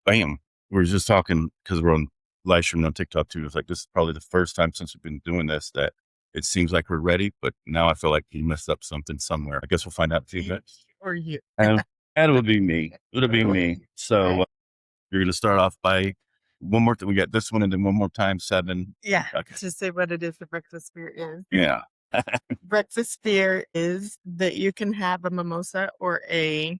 Bam. We were just talking because we're on live stream on TikTok too. It's like this is probably the first time since we've been doing this that it seems like we're ready, but now I feel like we messed up something somewhere. I guess we'll find out in a few minutes. Or you. And and it'll be me. It'll be me. So you're gonna start off by one more thing. We got this one and then one more time, 7. Yeah. Okay. Just say what it is the breakfast beer is. Yeah. Breakfast beer is that you can have a mimosa or a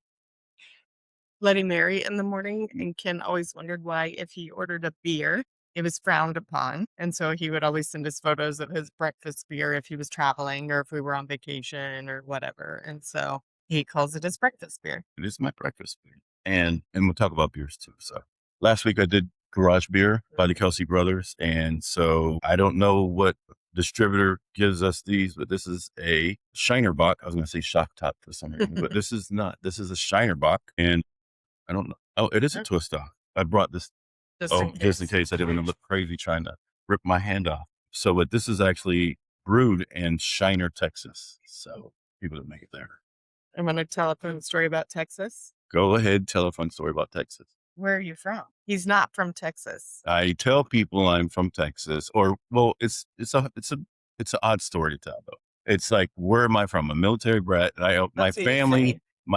Bloody Mary in the morning, and Ken always wondered why, if he ordered a beer, it was frowned upon. And so he would always send us photos of his breakfast beer if he was traveling or if we were on vacation or whatever. And so he calls it his breakfast beer. It is my breakfast beer. And we'll talk about beers too. So last week I did Garage Beer by the Kelsey Brothers. And so I don't know what distributor gives us these, but this is a Shiner Bock. I was going to say Shock Top for some reason, but this is not. This is a Shiner Bock. And I don't know. Oh, it is a twist off. I brought this just in case I didn't want to look crazy trying to rip my hand off. So, but this is actually brewed in Shiner, Texas. So people that make it there. I'm going to tell a fun story about Texas. Go ahead, tell a fun story about Texas. Where are you from? He's not from Texas. I tell people I'm from Texas, or well, it's an odd story to tell though. It's like, where am I from? A military brat. And my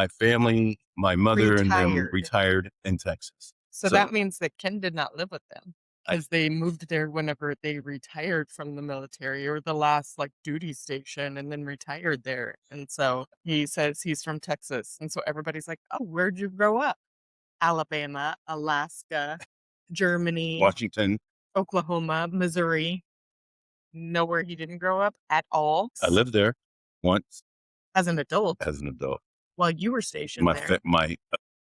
family, my mother and them retired in Texas. So that means that Ken did not live with them, because they moved there whenever they retired from the military or the last like duty station, and then retired there. And so he says he's from Texas. And so everybody's like, oh, where'd you grow up? Alabama, Alaska, Germany, Washington, Oklahoma, Missouri. Nowhere he didn't grow up at all. I lived there once as an adult. While you were stationed there.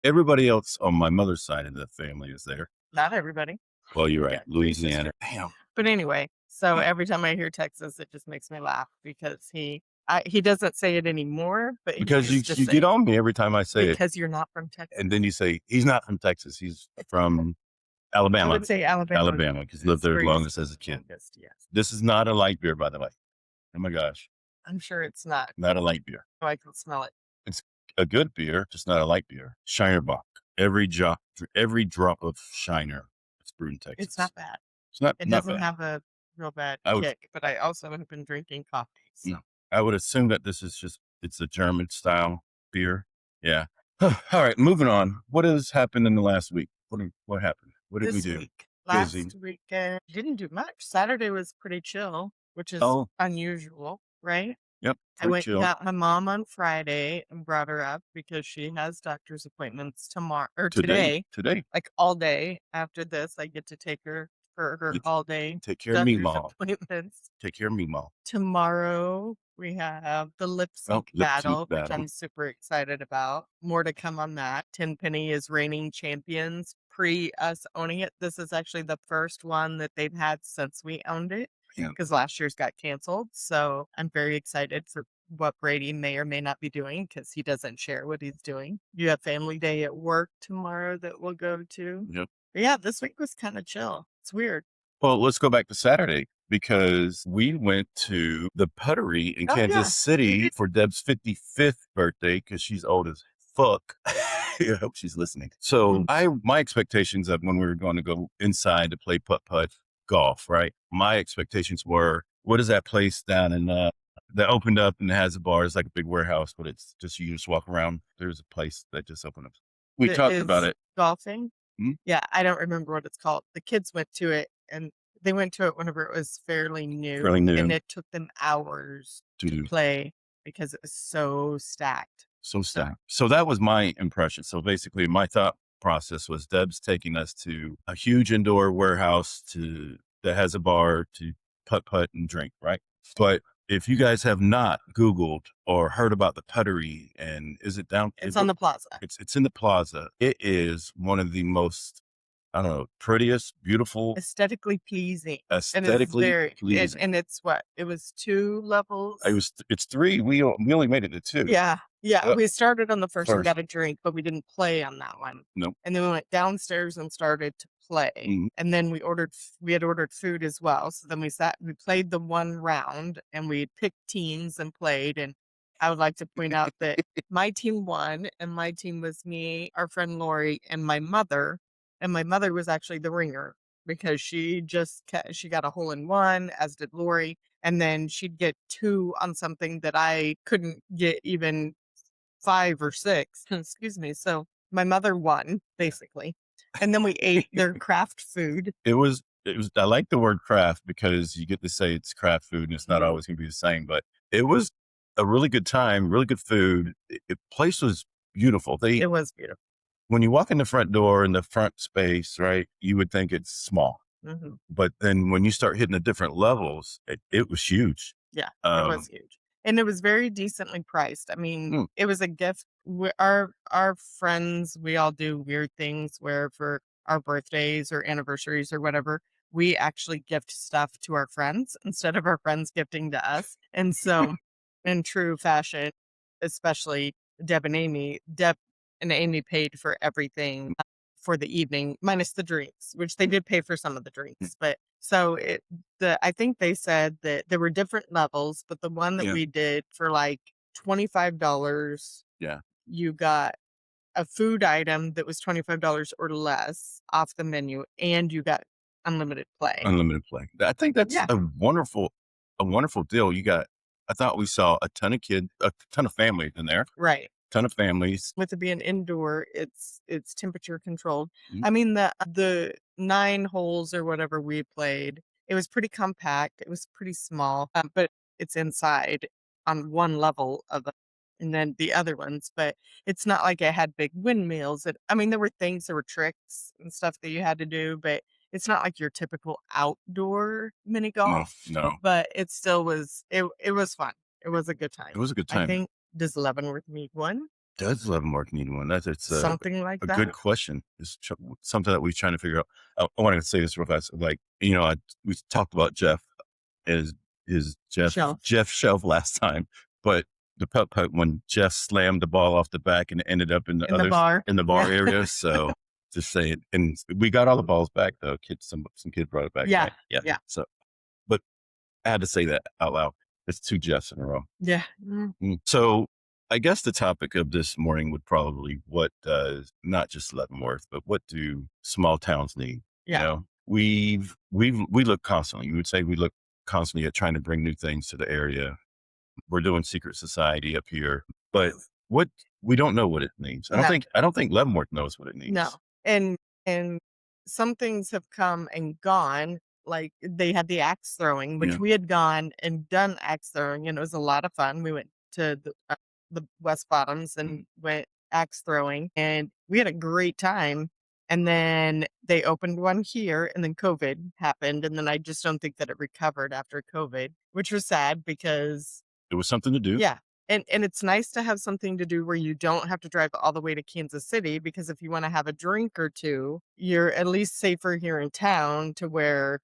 Everybody else on my mother's side of the family is there. Not everybody. Well, you're right. Yeah, Louisiana. Damn. But anyway, so every time I hear Texas, it just makes me laugh because he doesn't say it anymore. But because you get on me every time I say because you're not from Texas. And then you say, he's not from Texas. He's from Alabama. I would say Alabama. Alabama, because he lived there as long as a kid. Yes. This is not a light beer, by the way. Oh my gosh. I'm sure it's not. Not a light beer. Oh, I can smell it. It's a good beer, just not a light beer. Shiner Bock. Every drop of Shiner, it's brewed in Texas. It's not bad. It doesn't have a real bad kick, but I also have been drinking coffee. So. No, I would assume that this is it's a German style beer. Yeah. All right, moving on. What has happened in the last week? What happened? What did we do? Last weekend, didn't do much. Saturday was pretty chill, which is unusual, right? Yep. I went and got my mom on Friday and brought her up because she has doctor's appointments today. Today. Like all day. After this, I get to take her for her all day. Take care of me, Mom. Appointments. Take care of me, Mom. Tomorrow we have the lip sync battle, which I'm super excited about. More to come on that. Tenpenny is reigning champions pre us owning it. This is actually the first one that they've had since we owned it, because last year's got canceled. So I'm very excited for what Brady may or may not be doing, because he doesn't share what he's doing. You have family day at work tomorrow that we'll go to. Yep. But yeah, this week was kind of chill. It's weird. Well, let's go back to Saturday, because we went to the Puttery in Kansas City for Deb's 55th birthday, because she's old as fuck. I hope she's listening. So my expectations of when we were going to go inside to play putt-putt golf, right? My expectations were, what is that place down in that opened up and it has a bar? It's like a big warehouse, but it's just, you just walk around. There's a place that just opened up. We talked about it. Golfing? Yeah, I don't remember what it's called. The kids went to it, and they went to it whenever it was fairly new. And it took them hours to play because it was so stacked. So that was my impression. So basically my thought process was, Deb's taking us to a huge indoor warehouse that has a bar to putt and drink, right? But if you guys have not Googled or heard about the Puttery, and is it down? It's on the plaza. It's in the plaza. It is one of the most, I don't know, prettiest, beautiful, aesthetically pleasing. And it's what? It was 2 levels. It's 3. We only made it to 2. Yeah. We started on the first and got a drink, but we didn't play on that one. Nope. And then we went downstairs and started to play. And then we had ordered food as well. So then we played the one round, and we picked teams and played. And I would like to point out that my team won, and my team was me, our friend Lori, and my mother. And my mother was actually the ringer because she got a hole in one, as did Lori, and then she'd get 2 on something that I couldn't get even 5 or 6, excuse me, so my mother won, basically, and then we ate their craft food. It was I like the word craft because you get to say it's craft food and it's not always gonna be the same, but it was a really good time, really good food. The place was beautiful. It was beautiful. When you walk in the front door in the front space, right, you would think it's small, Mhm. but then when you start hitting the different levels, it was huge. Yeah, it was Um, huge, and it was very decently priced. I mean, mm, it was a gift. Our friends, we all do weird things where for our birthdays or anniversaries or whatever, we actually gift stuff to our friends instead of our friends gifting to us. And so, in true fashion, especially Deb and Amy paid for everything for the evening, minus the drinks, which they did pay for some of the mm, drinks. But so I think they said that there were different levels, but the one that yeah, we did for like $25, yeah, you got a food item that was $25 or less off the menu, and you got unlimited play. unlimited play. I think that's Yeah, a wonderful deal. I thought we saw a ton of families in there, right. ton of families. With it being indoor, it's temperature controlled. Mm, I mean, the 9 holes or whatever we played, it was pretty compact, it was pretty small, but it's inside on one level of the and then the other ones, but it's not like it had big windmills. I mean, there were tricks and stuff that you had to do, but it's not like your typical outdoor mini no, golf, no, but it still was it was fun. It was a good it time. was a good I time. think does Leavenworth need one? Does Leavenworth need one? It's Something like a that? good question. It's something that we're trying to figure out. I wanted to say this real fast. Like, we talked about Jeff is Shelf Jeff Shelf last time, but the putt putt when Jeff slammed the ball off the back and it ended up in in the bar. in the bar Yeah. area. So just saying, and we got all the balls back though. Some kid brought it back, Yeah, right? Yeah. yeah, So, but I had to say that out loud. It's 2 Jeffs in a row. yeah, So I guess the topic of this morning would probably what does not just Leavenworth, but what do small towns need? You yeah, know, we look constantly. You would say we look constantly at trying to bring new things to the area. We're doing secret society up here, but what we don't know what it needs. no, I don't think Leavenworth knows what it no, needs. and and some things have come and gone, like, they had the axe throwing, which Yeah. we had gone and done axe throwing, and it was a lot of fun. We went to the West Bottoms and went axe throwing, and we had a great time, and then they opened one here, and then COVID happened, and then I just don't think that it recovered after COVID, which was sad because It was something to do. yeah, and it's nice to have something to do where you don't have to drive all the way to Kansas City, because if you wanna have a drink or 2, you're at least safer here in town to where,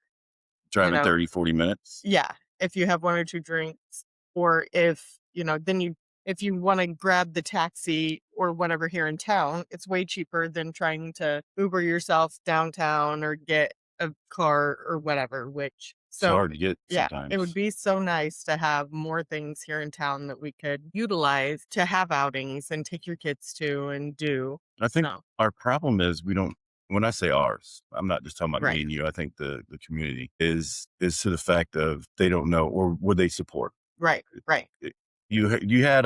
you Driving know 30, 40 minutes. yeah, if you have 1 or 2 drinks, or if, then if you wanna grab the taxi or whatever here in town, it's way cheaper than trying to Uber yourself downtown or get a car or whatever, which It's so hard to get yeah, it would sometimes. be so nice to have more things here in town that we could utilize to have outings and take your kids to and do. I think So our problem is we don't when I say ours, I'm not just talking about right, me and you. I think the community is to the fact of they don't know or would they support. right, right. It- you had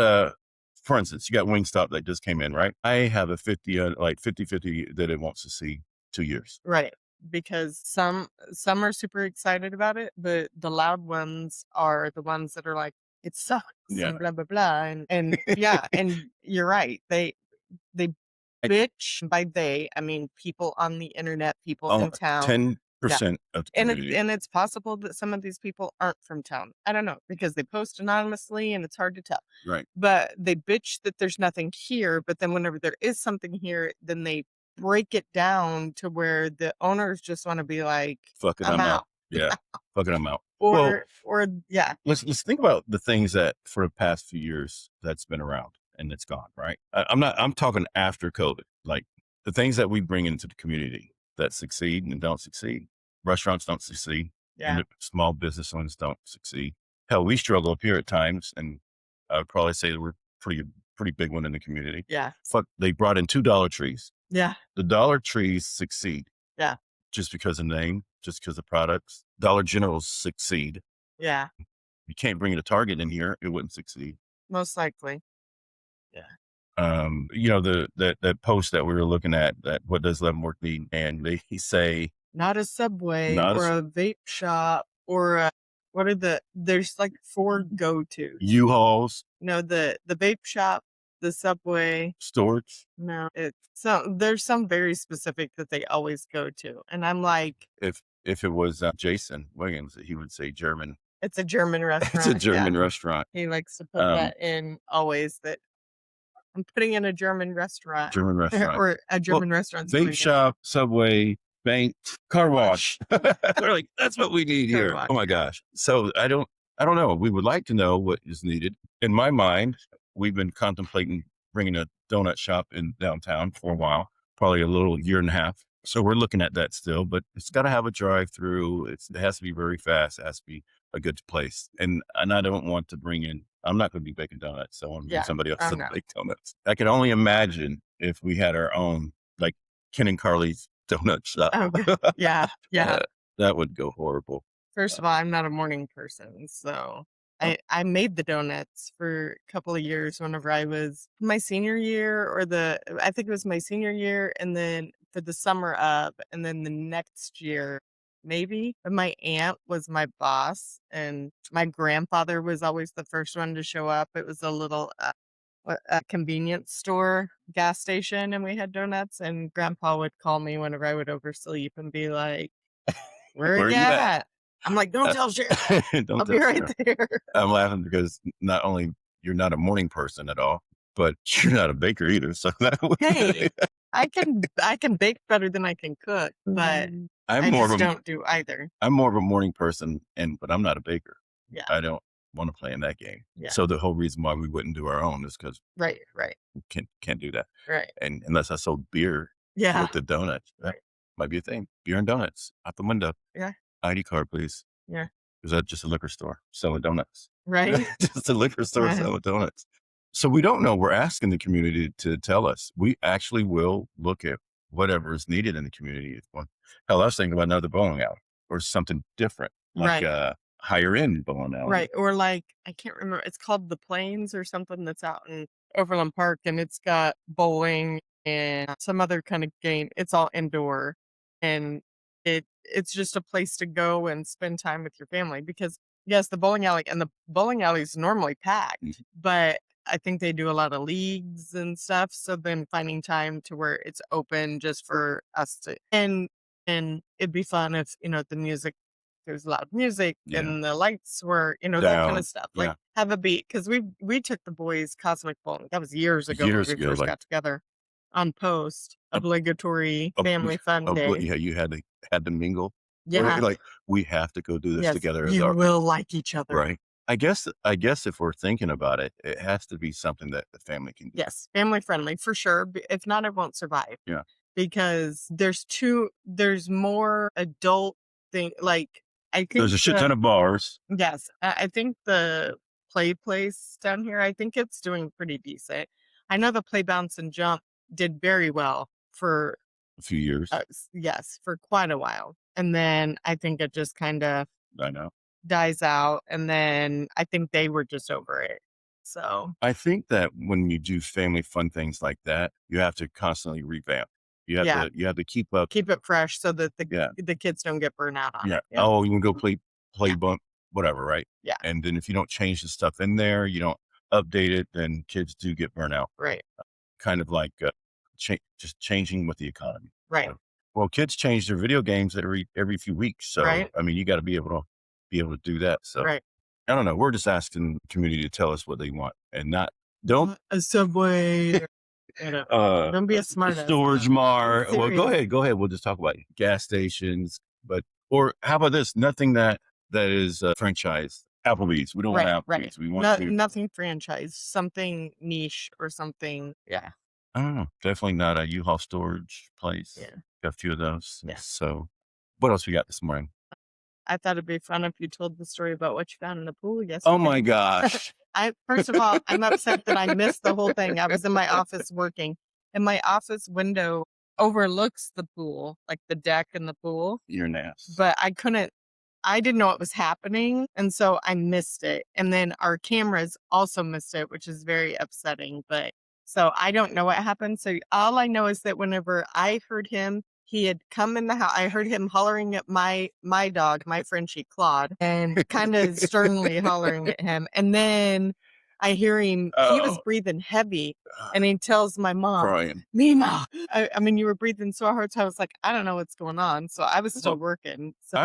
for instance, you got Wingstop that just came in, right? I have a 50 like 50-50 that it wants to see 2 years. Right, because some are super excited about it, but the loud ones are the ones that are like, "It sucks," Yeah. and blah, blah, blah, and yeah, and you're right. They I- bitch. By they, I mean people on the internet, people oh, in town. Yeah, 10% of the community. and it's possible that some of these people aren't from town. I don't know, because they post anonymously and it's hard to tell. Right. But they bitch that there's nothing here, but then whenever there is something here, then they break it down to where the owners just wanna be like, Fuck it, "I'm I'm out. out." Yeah. Fuck it, I'm out. Well, Or yeah, let's think about the things that for the past few years that's been around and it's gone, right? I'm talking after COVID, like the things that we bring into the community that succeed and don't succeed. Restaurants don't succeed, and yeah, the small business owners don't succeed. Hell, we struggle up here at times, and I would probably say that we're pretty big one in the community. yeah, Fuck, they brought in $2 trees. Yeah. The Dollar Trees succeed. Yeah. Just because of name, just because of products. Dollar Generals succeed. Yeah. You can't bring a Target in here, it wouldn't succeed. Most likely. Yeah. That post that we were looking at, that what does Leavenworth need? And they say Not a Subway not or a a vape shop or a what are there's like 4 go-tos. U-Hauls, No, the vape shop, the Subway. storage. No, there's some very specific that they always go to, and I'm like, If it was Jason Williams, he would say German. it's a German It's a restaurant. Yeah. German restaurant. He likes to put that in always, that I'm putting in a German restaurant German restaurant. or a Well, German restaurant's vape going in. shop, Subway, bank, car wash. They're like, that's what we need Car here. wash, Oh my gosh. So I don't know. We would like to know what is needed. In my mind, we've been contemplating bringing a donut shop in downtown for a while, probably a little year and a half. So we're looking at that still, but it's got to have a drive through. It has to be very fast. It has to be a good place. And I don't want to bring in, I'm not going to be baking donuts. So I want to bring Yeah. somebody else Oh, to no. bake donuts. I can only imagine if we had our own, like Ken and Carly's donut shop. Oh, yeah. Yeah. That would go horrible. First of all, I'm not a morning person, so I made the donuts for a couple of years whenever I was my senior year, or I think it was my senior year, and then for the summer of, and then the next year, maybe. But my aunt was my boss, and my grandfather was always the first one to show up. It was a little a convenience store gas station, and we had donuts, and grandpa would call me whenever I would oversleep and be like, "Where are Where are you you at? at?" I'm like, "Don't tell Sharon. Don't I'll be tell right Sarah. there." I'm laughing because not only you're not a morning person at all, but you're not a baker either. So that would, Hey, I can bake better than I can cook, but I'm I more of just a don't do either. I'm more of a morning person, but I'm not a baker. Yeah. I don't want to play in that game. Yeah. So the whole reason why we wouldn't do our own is because Right. we can't do that. Right. And unless I sold beer Yeah. with the donuts, that Right. might be a thing. Beer and donuts out the window. Yeah. ID card, please. Yeah. Is that just a liquor store selling donuts? Right. Just a liquor store Right. selling donuts. So we don't know. We're asking the community to tell us. We actually will look at whatever is needed in the community. Hell, I was thinking about another bowling alley or something different, like Right. a higher end bowling alley. Right. Or like, I can't remember, it's called the Plains or something, that's out in Overland Park, and it's got bowling and some other kind of game. It's all indoor, and it's just a place to go and spend time with your family, because yes, the bowling alley is normally packed, Mhm. but I think they do a lot of leagues and stuff. So then finding time to where it's open just for us to, and it'd be fun if, the music, there's loud music, Yeah. and the lights were, that kind Down. of stuff. Like Yeah. have a beat, because we took the boys cosmic bowling. That was years ago when Years we ago, first like got together on post. a, Obligatory a, family fun day. yeah, you had to mingle. Yeah. Like we have to go do this Yes. together as You our will like each other. right. I guess if we're thinking about it, it has to be something that the family can do. Yes. Family friendly for sure. If not, it won't survive. Yeah. Because there's more adult thing. Like, I think There's a shit ton of bars. yes, I think the play place down here, I think it's doing pretty decent. I know the Play Bounce and Jump did very well for A few years. yes, for quite a while. And then I think it just kind of I know. dies out, and then I think they were just over it. So, I think that when you do family fun things like that, you have to constantly revamp. Yeah. You have to keep up. keep it fresh so that Yeah. the kids don't get burned out on Yeah. it. Yeah. Oh, you can go play bump, whatever, right? Yeah. And then if you don't change the stuff in there, you don't update it, then kids do get burnt out. Right. Kind of like just changing with the economy. Right. Well, kids change their video games every few weeks. So Right. I mean, you got to be able to do that. So Right. I don't know. We're just asking the community to tell us what they want, and don't A Subway. Don't be a smart ass. storage mart. Well, serious. go ahead. We'll just talk about gas stations, or how about this? Nothing that is franchise. Applebee's. We don't want Applebee's. Right. We want Nothing franchise, something niche or something. Yeah. I don't know. Definitely not a U-Haul storage place. Yeah. Got a few of those. Yeah. So, what else we got this morning? I thought it'd be fun if you told the story about what you found in the pool yesterday. Oh my gosh! First of all, I'm upset that I missed the whole thing. I was in my office working, and my office window overlooks the pool, like the deck and the pool. You're nasty. But I didn't know what was happening, and so I missed it. And then our cameras also missed it, which is very upsetting. But so I don't know what happened. So all I know is that whenever I heard him, he had come in the house. I heard him hollering at my dog, my Frenchie Claude, and kind of sternly hollering at him. And then I hear him. He was breathing heavy, and he tells my mom, Crying. Mima, I mean, you were breathing so hard. So I was like, I don't know what's going on. So I was still working. So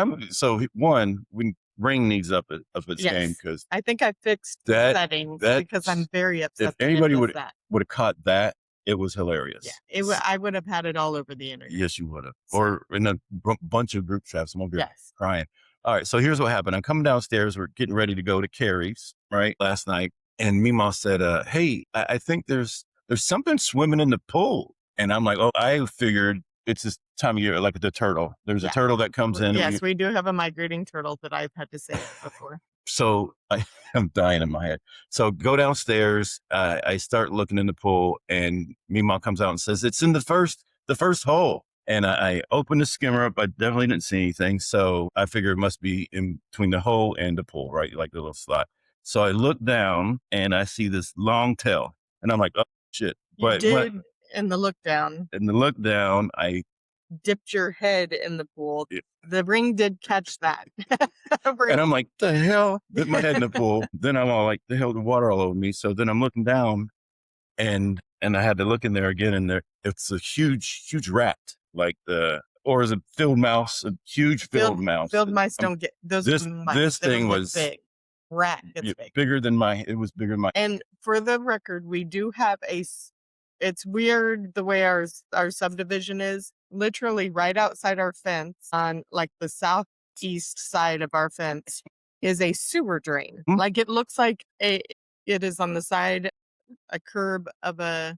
One, when Ring needs up its yes, game, because I think I fixed the that settings that because I'm very upset. if that it anybody does would that. have caught that, it was hilarious. Yeah, I would have had it all over the internet. Yes, you would have. So- Or in a bunch of group chats, someone Yes. crying. All right, so here's what happened. I'm coming downstairs. We're getting ready to go to Carrie's, right, last night. And Mima said, hey, I think there's something swimming in the pool. And I'm like, oh, I figured it's this time of year, like the turtle. There's a turtle that comes in. Yes, we do have a migrating turtle that I've had to save before. So I'm dying in my head. So go downstairs. I start looking in the pool, and Mima comes out and says, it's in the first hole. And I opened the skimmer up. I definitely didn't see anything. So I figured it must be in between the hole and the pool, right? Like the little slot. So I look down and I see this long tail, and I'm like, oh shit. You did in the look down. In the look down, I dipped your head in the pool. Yeah. The Ring did catch that. And I'm like, the hell? Dip my head in the pool. Then I'm all like, the hell, the water all over me. So then I'm looking down, and I had to look in there again, and it's a huge rat, like or is it field mouse? A huge field mouse. Field mice don't get those. This thing was big. Rat gets big. Bigger than it was bigger than my. And for the record, we do have it's weird the way our subdivision is. Literally right outside our fence, on like the southeast side of our fence, is a sewer drain. Like it looks like it is on the side, a curb of a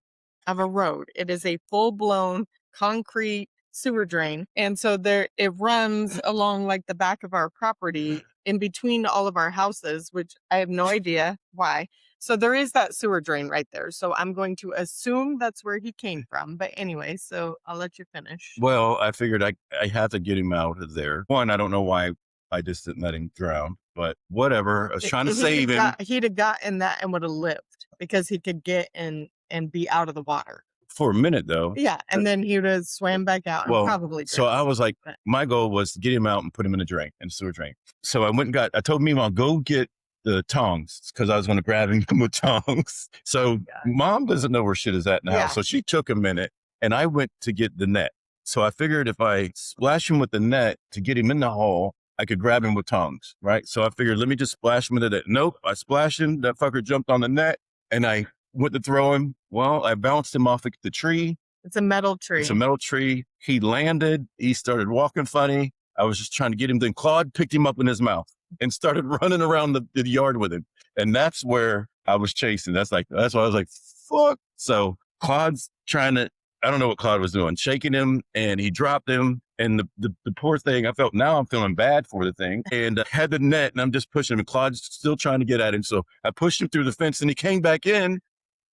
road. It is a full blown concrete sewer drain. And so it runs along like the back of our property in between all of our houses, which I have no idea why. So there is that sewer drain right there. So I'm going to assume that's where he came from. But anyway, so I'll let you finish. Well, I figured I had to get him out of there. One, I don't know why I just didn't let him drown, but whatever. I was trying to save him. He'd have gotten that and would have lived because he could get in and be out of the water. For a minute, though. Yeah, and then he would have swam back out and probably drowned. So I was like, my goal was to get him out and put him in a sewer drain. So I went and I told Mima, go get the tongs, because I was going to grab him with tongs. So Mom doesn't know where shit is at in the house. So she took a minute, and I went to get the net. So I figured if I splash him with the net to get him in the hole, I could grab him with tongs, right? So I figured, let me just splash him into that. Nope, I splashed him. That fucker jumped on the net, and I went to throw him. Well, I bounced him off the tree. It's a metal tree. He landed. He started walking funny. I was just trying to get him. Then Claude picked him up in his mouth and started running around the yard with him. And that's where I was chasing. That's why I was like, fuck. So Claude's trying to, I don't know what Claude was doing, shaking him, and he dropped him. And the poor thing, I'm feeling bad for the thing, and I had the net, and I'm just pushing him, and Claude's still trying to get at him. So I pushed him through the fence, and he came back in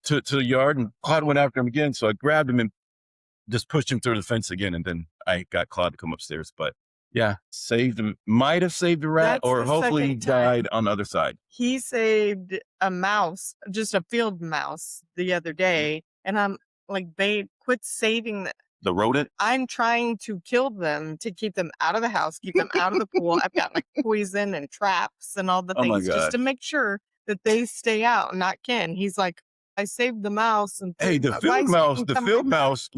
to the yard, and Claude went after him again. So I grabbed him and just pushed him through the fence again. And then I got Claude to come upstairs. But yeah, might have saved a rat, or hopefully died on the other side. He saved a mouse, just a field mouse, the other day. And I'm like, babe, quit saving the rodent. I'm trying to kill them to keep them out of the house, keep them out of the pool. I've got like poison and traps and all the things just to make sure that they stay out and not Ken. He's like, I saved the mouse. And hey, the field mouse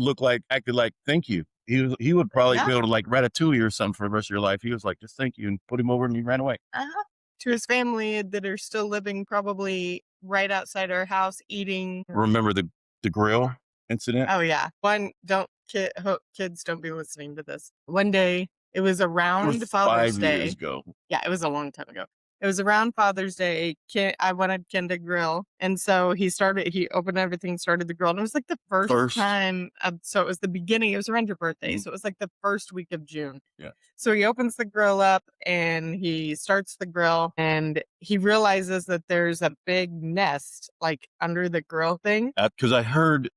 acted like, thank you. He would probably be able to like Ratatouille or something for the rest of your life. He was like, just thank you, and put him over, and he ran away. To his family that are still living probably right outside our house eating. Remember the grill incident? Oh yeah. Kids don't be listening to this. One day, it was around Father's Day. 5 years ago. Yeah, it was a long time ago. It was around Father's Day. I wanted Ken to grill. And so he opened everything, started the grill. And it was like the first time. So it was the beginning. It was around your birthday. So it was like the first week of June. Yeah. So he opens the grill up and he starts the grill, and he realizes that there's a big nest like under the grill thing. Because I heard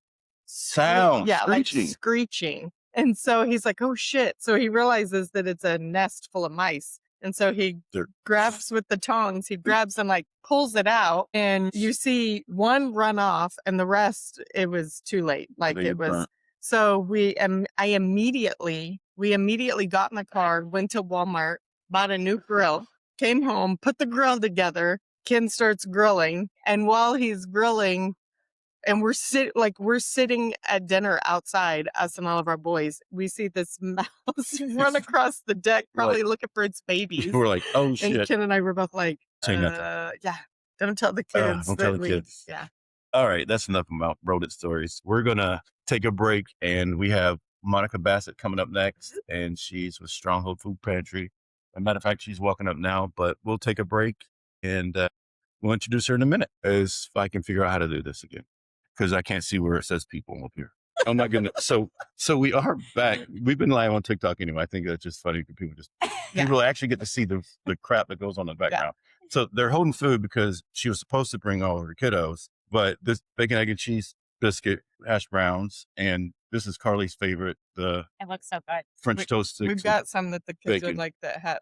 Sound, yeah, like screeching. screeching. And so he's like, "Oh shit." So he realizes that it's a nest full of mice. And so he They're grabs with the tongs, he grabs and like pulls it out. And you see one run off, and the rest, it was too late. Like they it was. burnt. So we immediately got in the car, went to Walmart, bought a new grill, came home, put the grill together. Ken starts grilling. And while he's grilling, and we're sitting at dinner outside, us and all of our boys. We see this mouse run across the deck, probably looking for its babies. We're like, oh And shit. Ken and I were both like, Say nothing. yeah, don't tell the kids Don't tell that the we, kids. yeah. All right, that's enough about rodent stories. We're gonna take a break, and we have Monica Bassett coming up next, and she's with Stronghold Food Pantry. As a matter of fact, she's walking up now, but we'll take a break, and we'll introduce her in a minute. As if I can figure out how to do this again, because I can't see where it says people up here. Oh my goodness! So we are back. We've been live on TikTok anyway. I think that's just funny because people actually get to see the crap that goes on in the background. Yeah. So they're holding food because she was supposed to bring all of her kiddos, but this bacon, egg, and cheese biscuit, hash browns, and this is Carly's favorite, the It looks so good. French toast sticks. We've got some that the kids bacon. would like that had,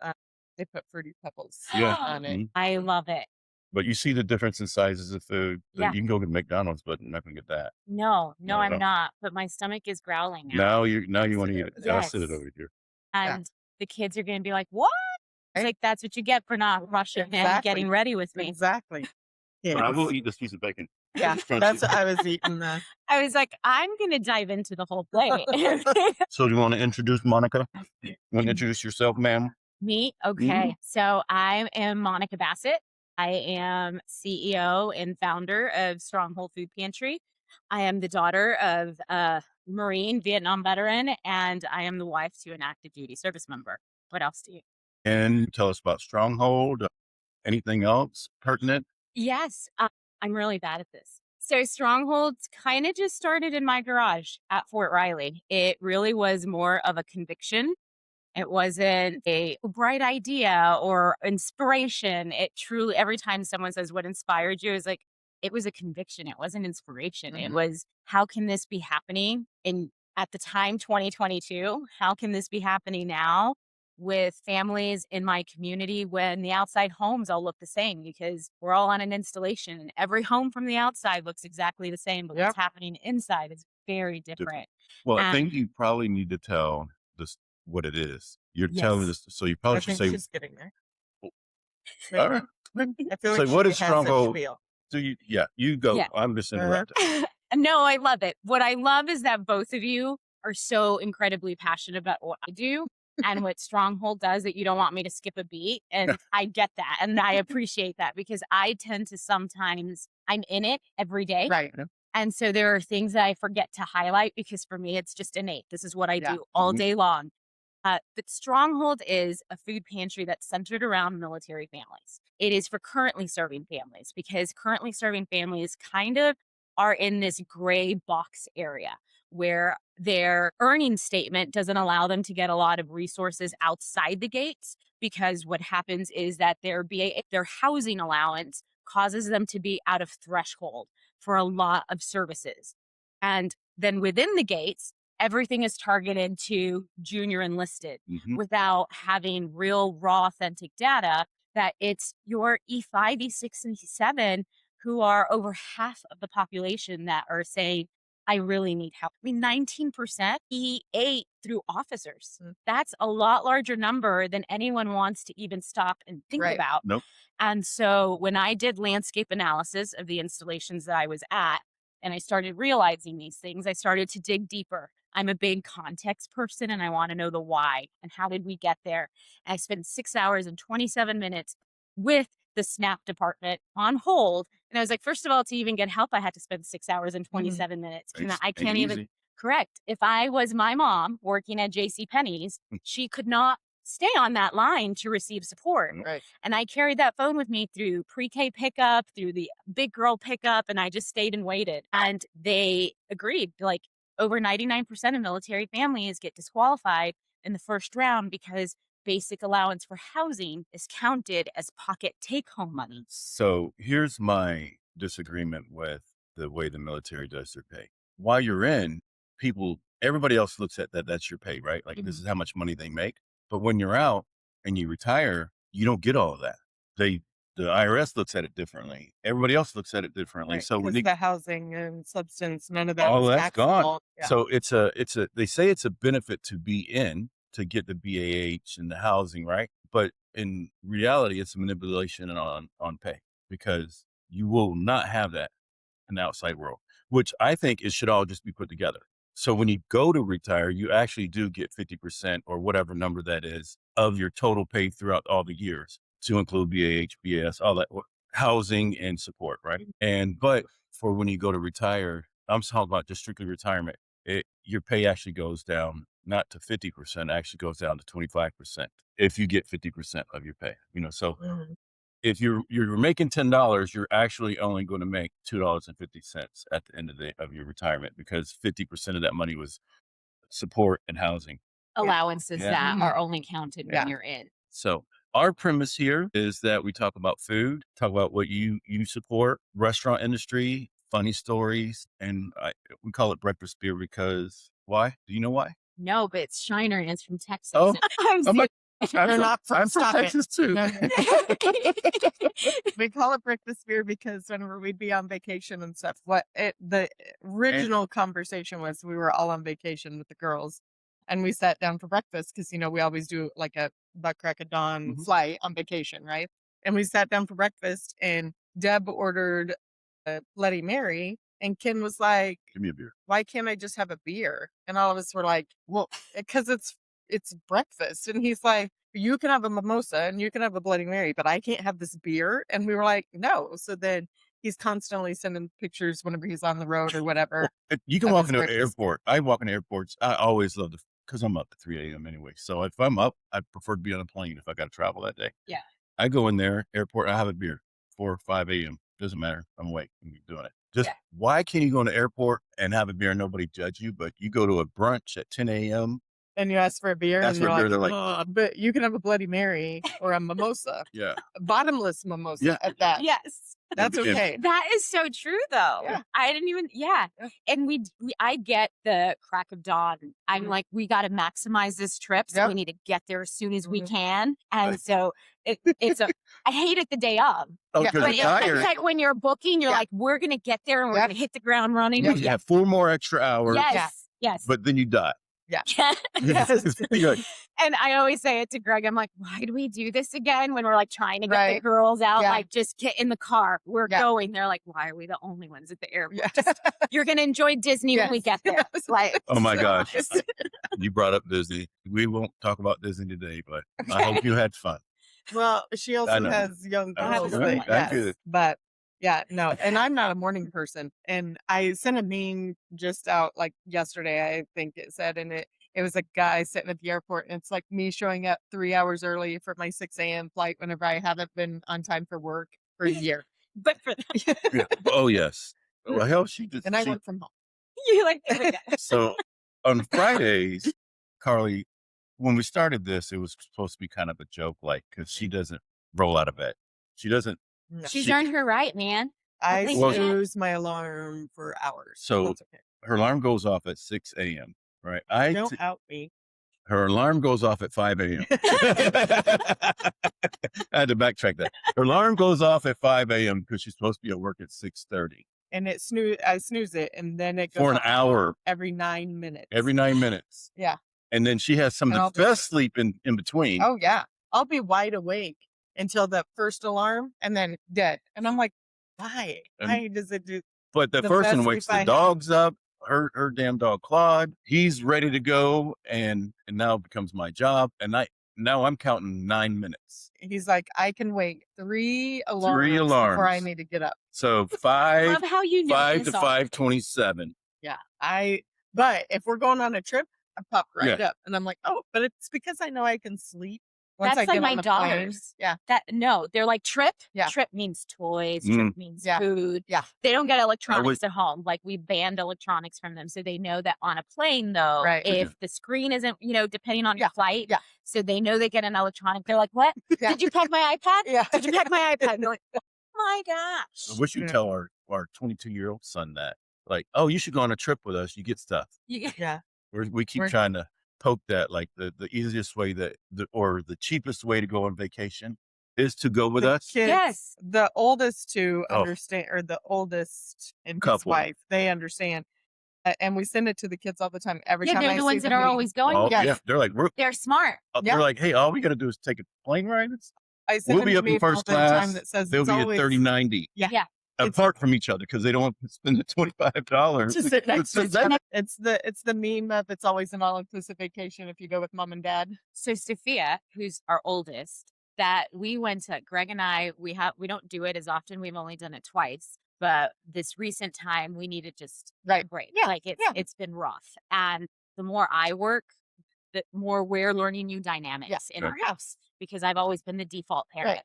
they put Fruity Pebbles Yeah. on it. Mhm. I love it. But you see the difference in sizes of food. Yeah. You can go get McDonald's, but you're not gonna get that. No, No, I'm no. not. But my stomach is growling now. Now you want to eat it. I'll Yes. sit it over here. And the kids are going to be like, what? It's like, that's what you get for not rushing and getting ready with me. Exactly. But I Yeah. will eat this piece of bacon. Yeah. It's crunchy. That's what I was eating. I was like, I'm going to dive into the whole plate. So do you want to introduce Monica? You want to introduce yourself, ma'am? Me? Okay. So I am Monica Bassett. I am CEO and founder of Stronghold Food Pantry. I am the daughter of a Marine Vietnam veteran, and I am the wife to an active duty service member. What else do you? And tell us about Stronghold. Anything else pertinent? Yes, I'm really bad at this. So Strongholds kind of just started in my garage at Fort Riley. It really was more of a conviction. It wasn't a bright idea or inspiration. It truly, every time someone says what inspired you, is like, it was a conviction. It wasn't inspiration. It was, how can this be happening in, at the time, 2022? How can this be happening now with families in my community when the outside homes all look the same? Because we're all on an installation and every home from the outside looks exactly the same, but what's happening inside is very different. Well, I think you probably need to tell this what it is. You're telling this, so you probably should say. She's getting there. All right. I feel like what is has a Stronghold? spiel. So you go. Yeah. I'm just interrupting. No, I love it. What I love is that both of you are so incredibly passionate about what I do and what Stronghold does, that you don't want me to skip a beat. And I get that. And I appreciate that, because I tend to sometimes, I'm in it every day. Right. And so there are things that I forget to highlight because for me, it's just innate. This is what I do all day long. But Stronghold is a food pantry that's centered around military families. It is for currently serving families, because currently serving families kind of are in this gray box area where their earning statement doesn't allow them to get a lot of resources outside the gates, because what happens is that their housing allowance causes them to be out of threshold for a lot of services. And then within the gates, everything is targeted to junior enlisted without having real, raw, authentic data that it's your E5, E6, and E7 who are over half of the population that are saying, I really need help. I mean, 19% E8 through officers. That's a lot larger number than anyone wants to even stop and think about. Nope. And so when I did landscape analysis of the installations that I was at, and I started realizing these things, I started to dig deeper. I'm a big context person and I want to know the why and how did we get there. And I spent 6 hours and 27 minutes with the SNAP department on hold. And I was like, first of all, to even get help, I had to spend 6 hours and 27 minutes. And I can't even, correct. If I was my mom working at JCPenney's, she could not stay on that line to receive support. Right. And I carried that phone with me through pre-K pickup, through the big girl pickup, and I just stayed and waited. And they agreed, like, over 99% of military families get disqualified in the first round because basic allowance for housing is counted as pocket take-home money. So here's my disagreement with the way the military does their pay. while you're in, everybody else looks at that. That's your pay, right? Like this Mhm. is how much money they make. But when you're out and you retire, you don't get all of that. The IRS looks at it differently. Everybody else looks at it differently. Right, So when because the housing and substance, none of that all is that's gone. taxable. Yeah. So they say it's a benefit to be in to get the BAH and the housing, right? But in reality, it's a manipulation on pay because you will not have that in the outside world, which I think it should all just be put together. So when you go to retire, you actually do get 50% or whatever number that is of your total pay throughout all the years to include BAH, BAS, all that housing and support, right? But for when you go to retire, I'm talking about just strictly retirement, your pay actually goes down, not to 50%, actually goes down to 25% if you get 50% of your pay, so Mhm. if you're making $10, you're actually only going to make $2.50 at the end of your retirement because 50% of that money was support and housing. Allowances Yeah. that Mhm. are only counted Yeah. when you're in. So our premise here is that we talk about food, talk about what you support, restaurant industry, funny stories, and we call it breakfast beer because why? Do you know why? No, but it's Shiner and it's from Texas. Oh, I'm I'm like, They're not from, I'm from stop it. Texas too. No, no. We call it breakfast beer because whenever we'd be on vacation and stuff, the original conversation was we were all on vacation with the girls and we sat down for breakfast because, we always do like a butt crack of dawn Mhm. flight on vacation, right? And we sat down for breakfast and Deb ordered a Bloody Mary and Ken was like, Give me a beer. why can't I just have a beer? And all of us were like, well, because it's breakfast. And he's like, you can have a mimosa and you can have a Bloody Mary, but I can't have this beer. And we were like, no. So then he's constantly sending pictures whenever he's on the road or whatever. You can of walk his into an breakfast. airport. I walk into airports. I always love because I'm up at 3 a.m. anyway. So if I'm up, I prefer to be on a plane if I got to travel that day. Yeah. I go in there, airport, I have a beer, 4 or 5 a.m. Doesn't matter. I'm awake. I'm doing it. Just why can't you go in the airport and have a beer and nobody judge you? But you go to a brunch at 10 a.m. And you ask for a beer Ask and for a beer, they're like, but you can have a Bloody Mary or a mimosa, yeah. a bottomless mimosa Yeah. at that. Yes. That's okay. That is so true, though. Yeah. I didn't even, And I get the crack of dawn. I'm like, we got to maximize this trip. So Yep. we need to get there as soon as we Mhm. can. And Right. so I hate it the day of. Oh, Yeah. because But you're tired. it's like when you're booking, you're like, we're going to get there and we're Yep. going to hit the ground running. You have 4 more extra hours. Yes. Yes. But then you die. Yeah. Yes. You're like, And I always say it to Greg. I'm like, why do we do this again when we're like trying to get the Right. girls out? Yeah. Like, just get in the car. We're Yeah. going. They're like, why are we the only ones at the airport? Yeah. You're going to enjoy Disney when we get there. Yes. Like, oh my gosh. You brought up Disney. We won't talk about Disney today, but I hope you had fun. Well, she also know. has young I have girls. a That, good one. Thank yes, you. but yeah, no. And I'm not a morning person. And I sent a meme just out like yesterday, I think it said, and it was a guy sitting at the airport, and it's like me showing up 3 hours early for my 6 a.m. flight whenever I haven't been on time for work for a year. but for that, Yeah. Oh yes. Well, hell, she just. And I she- work from home. you're like, there we go. So on Fridays, Carly, when we started this, it was supposed to be kind of a joke, like because she doesn't roll out of bed. She doesn't. No. She's She- earned her right, man. I Well, snooze my alarm for hours. So- That's okay. Her alarm goes off at 6 a.m. Right? Don't out me. Her alarm goes off at 5 a.m. I had to backtrack that. Her alarm goes off at 5 a.m. because she's supposed to be at work at 6:30 And I snooze it, and then it goes for an off hour every 9 minutes. every 9 minutes. Yeah. And then she has some And I'll of the best sleep in between. Oh yeah, I'll be wide awake until the first alarm, and then dead. And I'm like, why? And- Why does it do? But the the first best one sleep wakes I the have. dogs up. Her damn dog Claude. He's ready to go, and now it becomes my job. And now I'm counting 9 minutes. He's like, I can wait 3 alarms before I alarms. need to get up. So I 5 love how you know 5 to this all. 5:27. Yeah, But if we're going on a trip, I pop right up, and I'm like, oh, but it's because I know I can sleep once That's I like get my on the plane. daughters. Yeah, No, they're like trip. Yeah. Trip means toys. Mm. Trip means Yeah. food. Yeah. They don't get electronics at home. Like we banned electronics from them. So they know that on a plane though, Right. if the screen isn't, depending on your flight. Yeah. So they know they get an electronic. They're like, what? Yeah. Did you pack my iPad? Yeah. Did you pack my iPad? And they're like, oh my gosh. I wish you'd Yeah. tell our 22-year-old son that. like, oh, you should go on a trip with us. You get stuff. Yeah. We keep trying to poke that, like the easiest way or the cheapest way to go on vacation is to go with us. Kids, Yes. the oldest two understand, or the oldest and his wife, they understand. And we send it to the kids all the time. Every time they're I the see ones that them are always going. Oh, Yes. yeah, they're like, They're smart. they're like, hey, all we got to do is take a plane ride. I send We'll them be to up in me all first the time class. that says They'll it's be at always 30.90. Yeah. Apart from each other because they don't want to spend the $25. to sit next to each It's- other. It's the meme of it's always an all-inclusive vacation if you go with mom and dad. So Sophia, who's our oldest, that we went to, Greg and I, we don't do it as often. We've only done it twice. But this recent time, we needed just a break. Yeah. Like it's been rough. And the more I work, the more we're learning new dynamics in our house, because I've always been the default parent.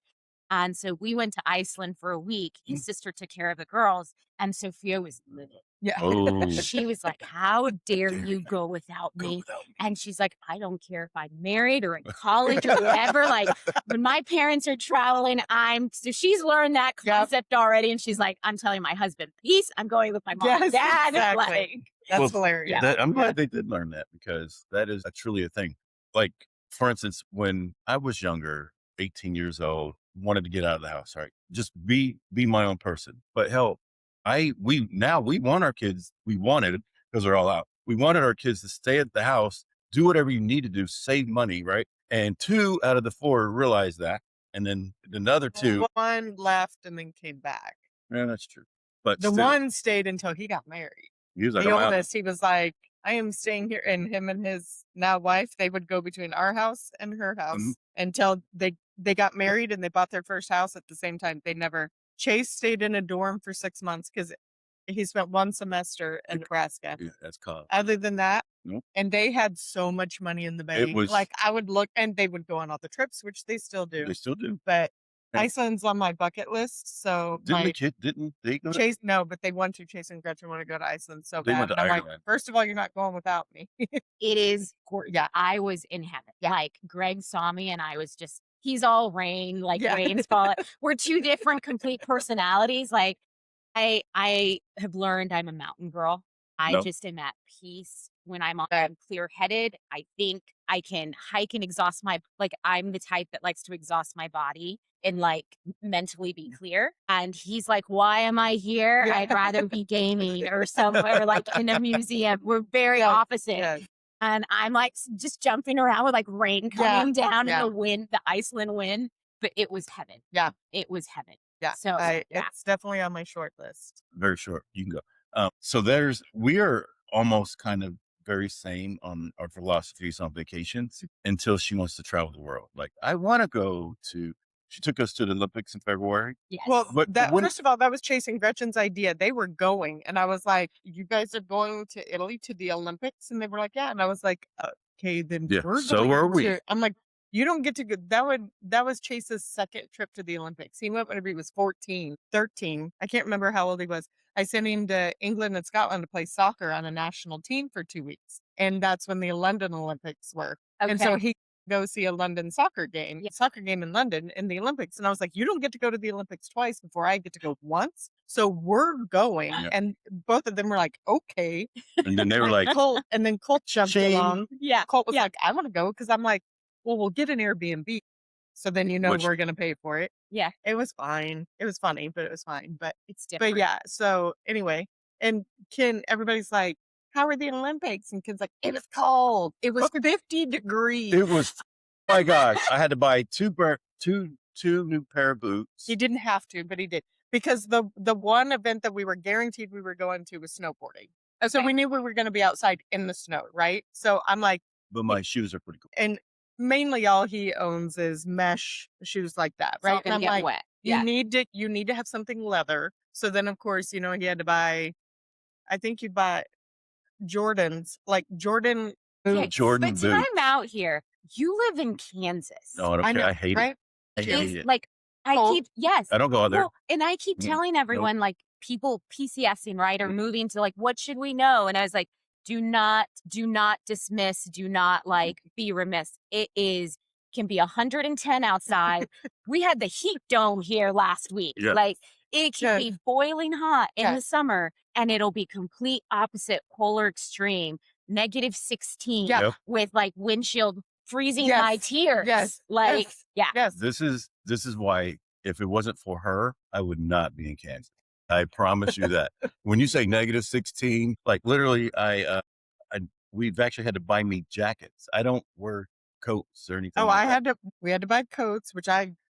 And so we went to Iceland for a week. His sister took care of the girls, and Sophia was livid. Yeah. Oh. She was like, how dare you go without me? And she's like, I don't care if I'm married or in college or whatever. Like, when my parents are traveling, so she's learned that concept already. And she's like, I'm telling my husband, peace, I'm going with my mom and dad. Exactly. Like, That's hilarious. I'm glad they did learn that, because that is truly a thing. Like, for instance, when I was younger, 18 years old, wanted to get out of the house, right? Just be my own person. But hell, we want our kids, because they're all out. We wanted our kids to stay at the house, do whatever you need to do, save money, right? And 2 out of the 4 realized that. And then another 2. One left and then came back. Yeah, that's true. But the one stayed until he got married. He was like, the oldest, he was like, I am staying here. And him and his now wife, they would go between our house and her house until they got married and they bought their first house at the same time. Chase stayed in a dorm for 6 months because he spent 1 semester in Nebraska. Yeah, that's cool. Other than that, nope. And they had so much money in the bank. Like, I would look, and they would go on all the trips, which they still do. But Iceland's on my bucket list. So didn't they go Chase? No, but they want to. Chase and Gretchen want to go to Iceland so they bad. went to I'm Ireland. like, first of all, you're not going without me. It is gorgeous. Yeah, I was in heaven. Yeah. Like, Greg saw me and I was just, he's all rain, like rain's falling. We're 2 different complete personalities. Like, I have learned I'm a mountain girl. I just am at peace when I'm clear-headed. I think I can hike and exhaust I'm the type that likes to exhaust my body and like mentally be clear. And he's like, why am I here? Yeah. I'd rather be gaming or somewhere like in a museum. We're very opposite. Yeah. And I'm like just jumping around with like rain coming down and the wind, the Iceland wind. But it was heaven. Yeah. It was heaven. Yeah. So it's definitely on my short list. Very short. You can go. So we are almost kind of very same on our philosophies on vacations until she wants to travel the world. Like, I want to go to, she took us to the Olympics in February. Yes. Well, first of all, that was Chasing Gretchen's idea. They were going, and I was like, you guys are going to Italy to the Olympics? And they were like, yeah. And I was like, okay, then we're so going are we. I'm like, you don't get to go. That was Chase's second trip to the Olympics. He went whenever he was 14, 13. I can't remember how old he was. I sent him to England and Scotland to play soccer on a national team for 2 weeks. And that's when the London Olympics were. Okay. And so he go see a London soccer game in London in the Olympics. And I was like, you don't get to go to the Olympics twice before I get to go once. So we're going. Yeah. And both of them were like, okay. And then they were like, Colt, and then Colt jumped along. Yeah. Colt was like, I want to go, because I'm like, well, we'll get an Airbnb. So then we're going to pay for it. Yeah. It was fine. It was funny, but it was fine. But it's different. But yeah, so anyway, and everybody's like, how are the Olympics? And Ken's like, it was cold. It was 50 degrees. It was, oh my gosh. I had to buy two new pair of boots. He didn't have to, but he did. Because the one event that we were guaranteed we were going to was snowboarding. Okay. So we knew we were going to be outside in the snow, right? So I'm like. But my shoes are pretty cool. And mainly all he owns is mesh shoes like that, right? And I'm like, wet. You need to have something leather. So then, of course, he had to buy. I think you buy Jordans, like Jordan boots. Jordan boots. But time out here. You live in Kansas. No, I don't care. I hate it. I hate it. Like, I don't go out there. Well, and I keep telling everyone, like, people PCSing, right, or moving to, like, what should we know? And I was like, do not dismiss, do not be remiss. It can be 110 outside. We had the heat dome here last week. Yeah. Like, it can be boiling hot in the summer. and it'll be complete opposite polar extreme, -16 Yep. with like windshield freezing Yes. my tears. Yes. Like, Yes. yeah. Yes. This is why if it wasn't for her, I would not be in Kansas. I promise you that. When you say -16, like literally, we've actually had to buy me jackets. I don't wear coats or anything. Oh, like that. we had to buy coats, which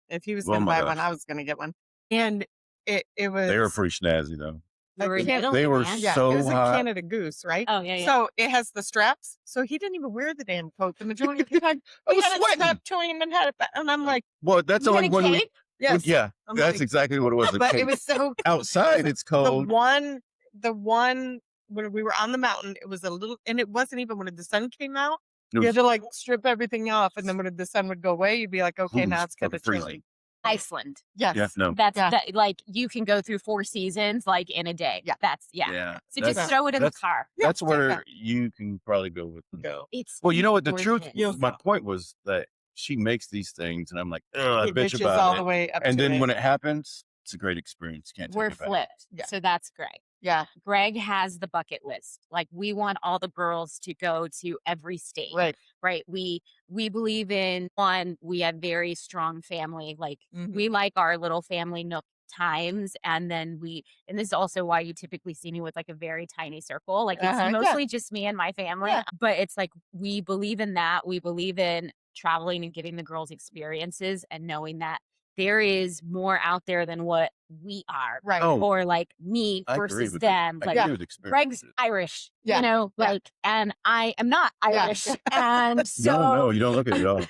if he was Oh going to my buy one, gosh. I was going to get one. And it was. They were pretty snazzy though. You were in can't- Italy, They were man. Yeah, so it was a hot. Canada Goose, right? Oh, yeah, yeah. So it has the straps. So he didn't even wear the damn coat. The majority of the time, I he was had it sweating. strapped to him and had it back. And I'm like, Well, that's You only had a when we. cape? yes. Yeah, I'm that's like, exactly what it was. but it was so Outside, it's cold. the one when we were on the mountain, it was a little, and it wasn't even when the sun came out. It You was- had to like strip everything off, and then when the sun would go away, you'd be like, okay, Ooh, now it's kind of freezing. chilly. Iceland. Yes. Yeah, no. That's Yeah. that, like you can go through 4 seasons like in a day. Yeah. That's Yeah. So just That's- throw it in the that's- car. That's where yeah. you can probably go with. Go. It's Well, you know what? The truth, gorgeous. my point was that she makes these things, and I'm like, oh, I It bitch bitches about all it. the way up And to then it. when it happens, it's a great experience. Can't take We're it back. flipped. Yeah. So that's Greg. Yeah. Greg has the bucket list. Like we want all the girls to go to every state. Right. Right. We believe in one, we have very strong family. Like Mhm. we like our little family nook times. And then and this is also why you typically see me with like a very tiny circle. Like it's Yeah. mostly just me and my family. Yeah. But it's like we believe in that. We believe in traveling and giving the girls experiences and knowing that there is more out there than what we are. Right. Oh, Or like me I agree versus with them. I Like agree with experience. Greg's Irish, Yeah, you know, yeah. like, and I am not Yeah. Irish. And so, No, you don't look at it at all.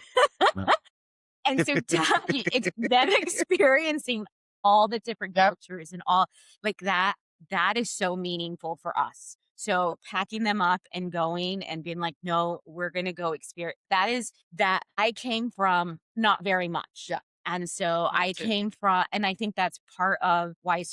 and so it's them experiencing all the different Yep. cultures and all like that is so meaningful for us. So packing them up and going and being like, no, we're going to go experience that I came from not very much. Yeah. And so Me I too. came from, and I think that's part of why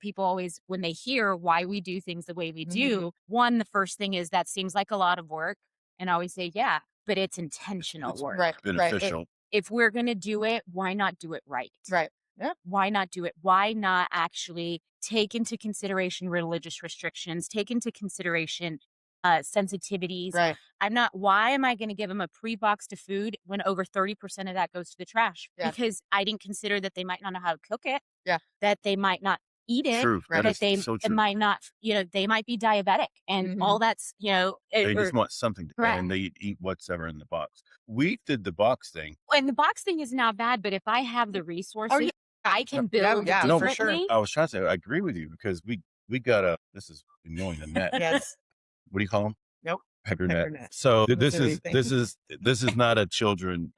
people always, when they hear why we do things the way we do, one, the first thing is that seems like a lot of work. And I always say, yeah, but it's intentional It's work. Right. beneficial. If we're going to do it, why not do it right? Right. Yeah. Why not do it? Why not actually take into consideration religious restrictions, take into consideration sensitivities? Right. Why am I going to give them a pre-boxed of food when over 30% of that goes to the trash? Yeah. Because I didn't consider that they might not know how to cook it. Yeah. That they might not eat it. True. Right. That That they is so true. might not, they might be diabetic and all that's, They just want something, Correct. and they eat whatever in the box. We did the box thing. and the box thing is not bad, but if I have the resources, I can build yeah, No, for differently. sure. I was trying to say, I agree with you because we got this is annoying the net. Yes. What do you call them? Nope. Pepper Pepper net. net. So That's this what we is think. this is not a children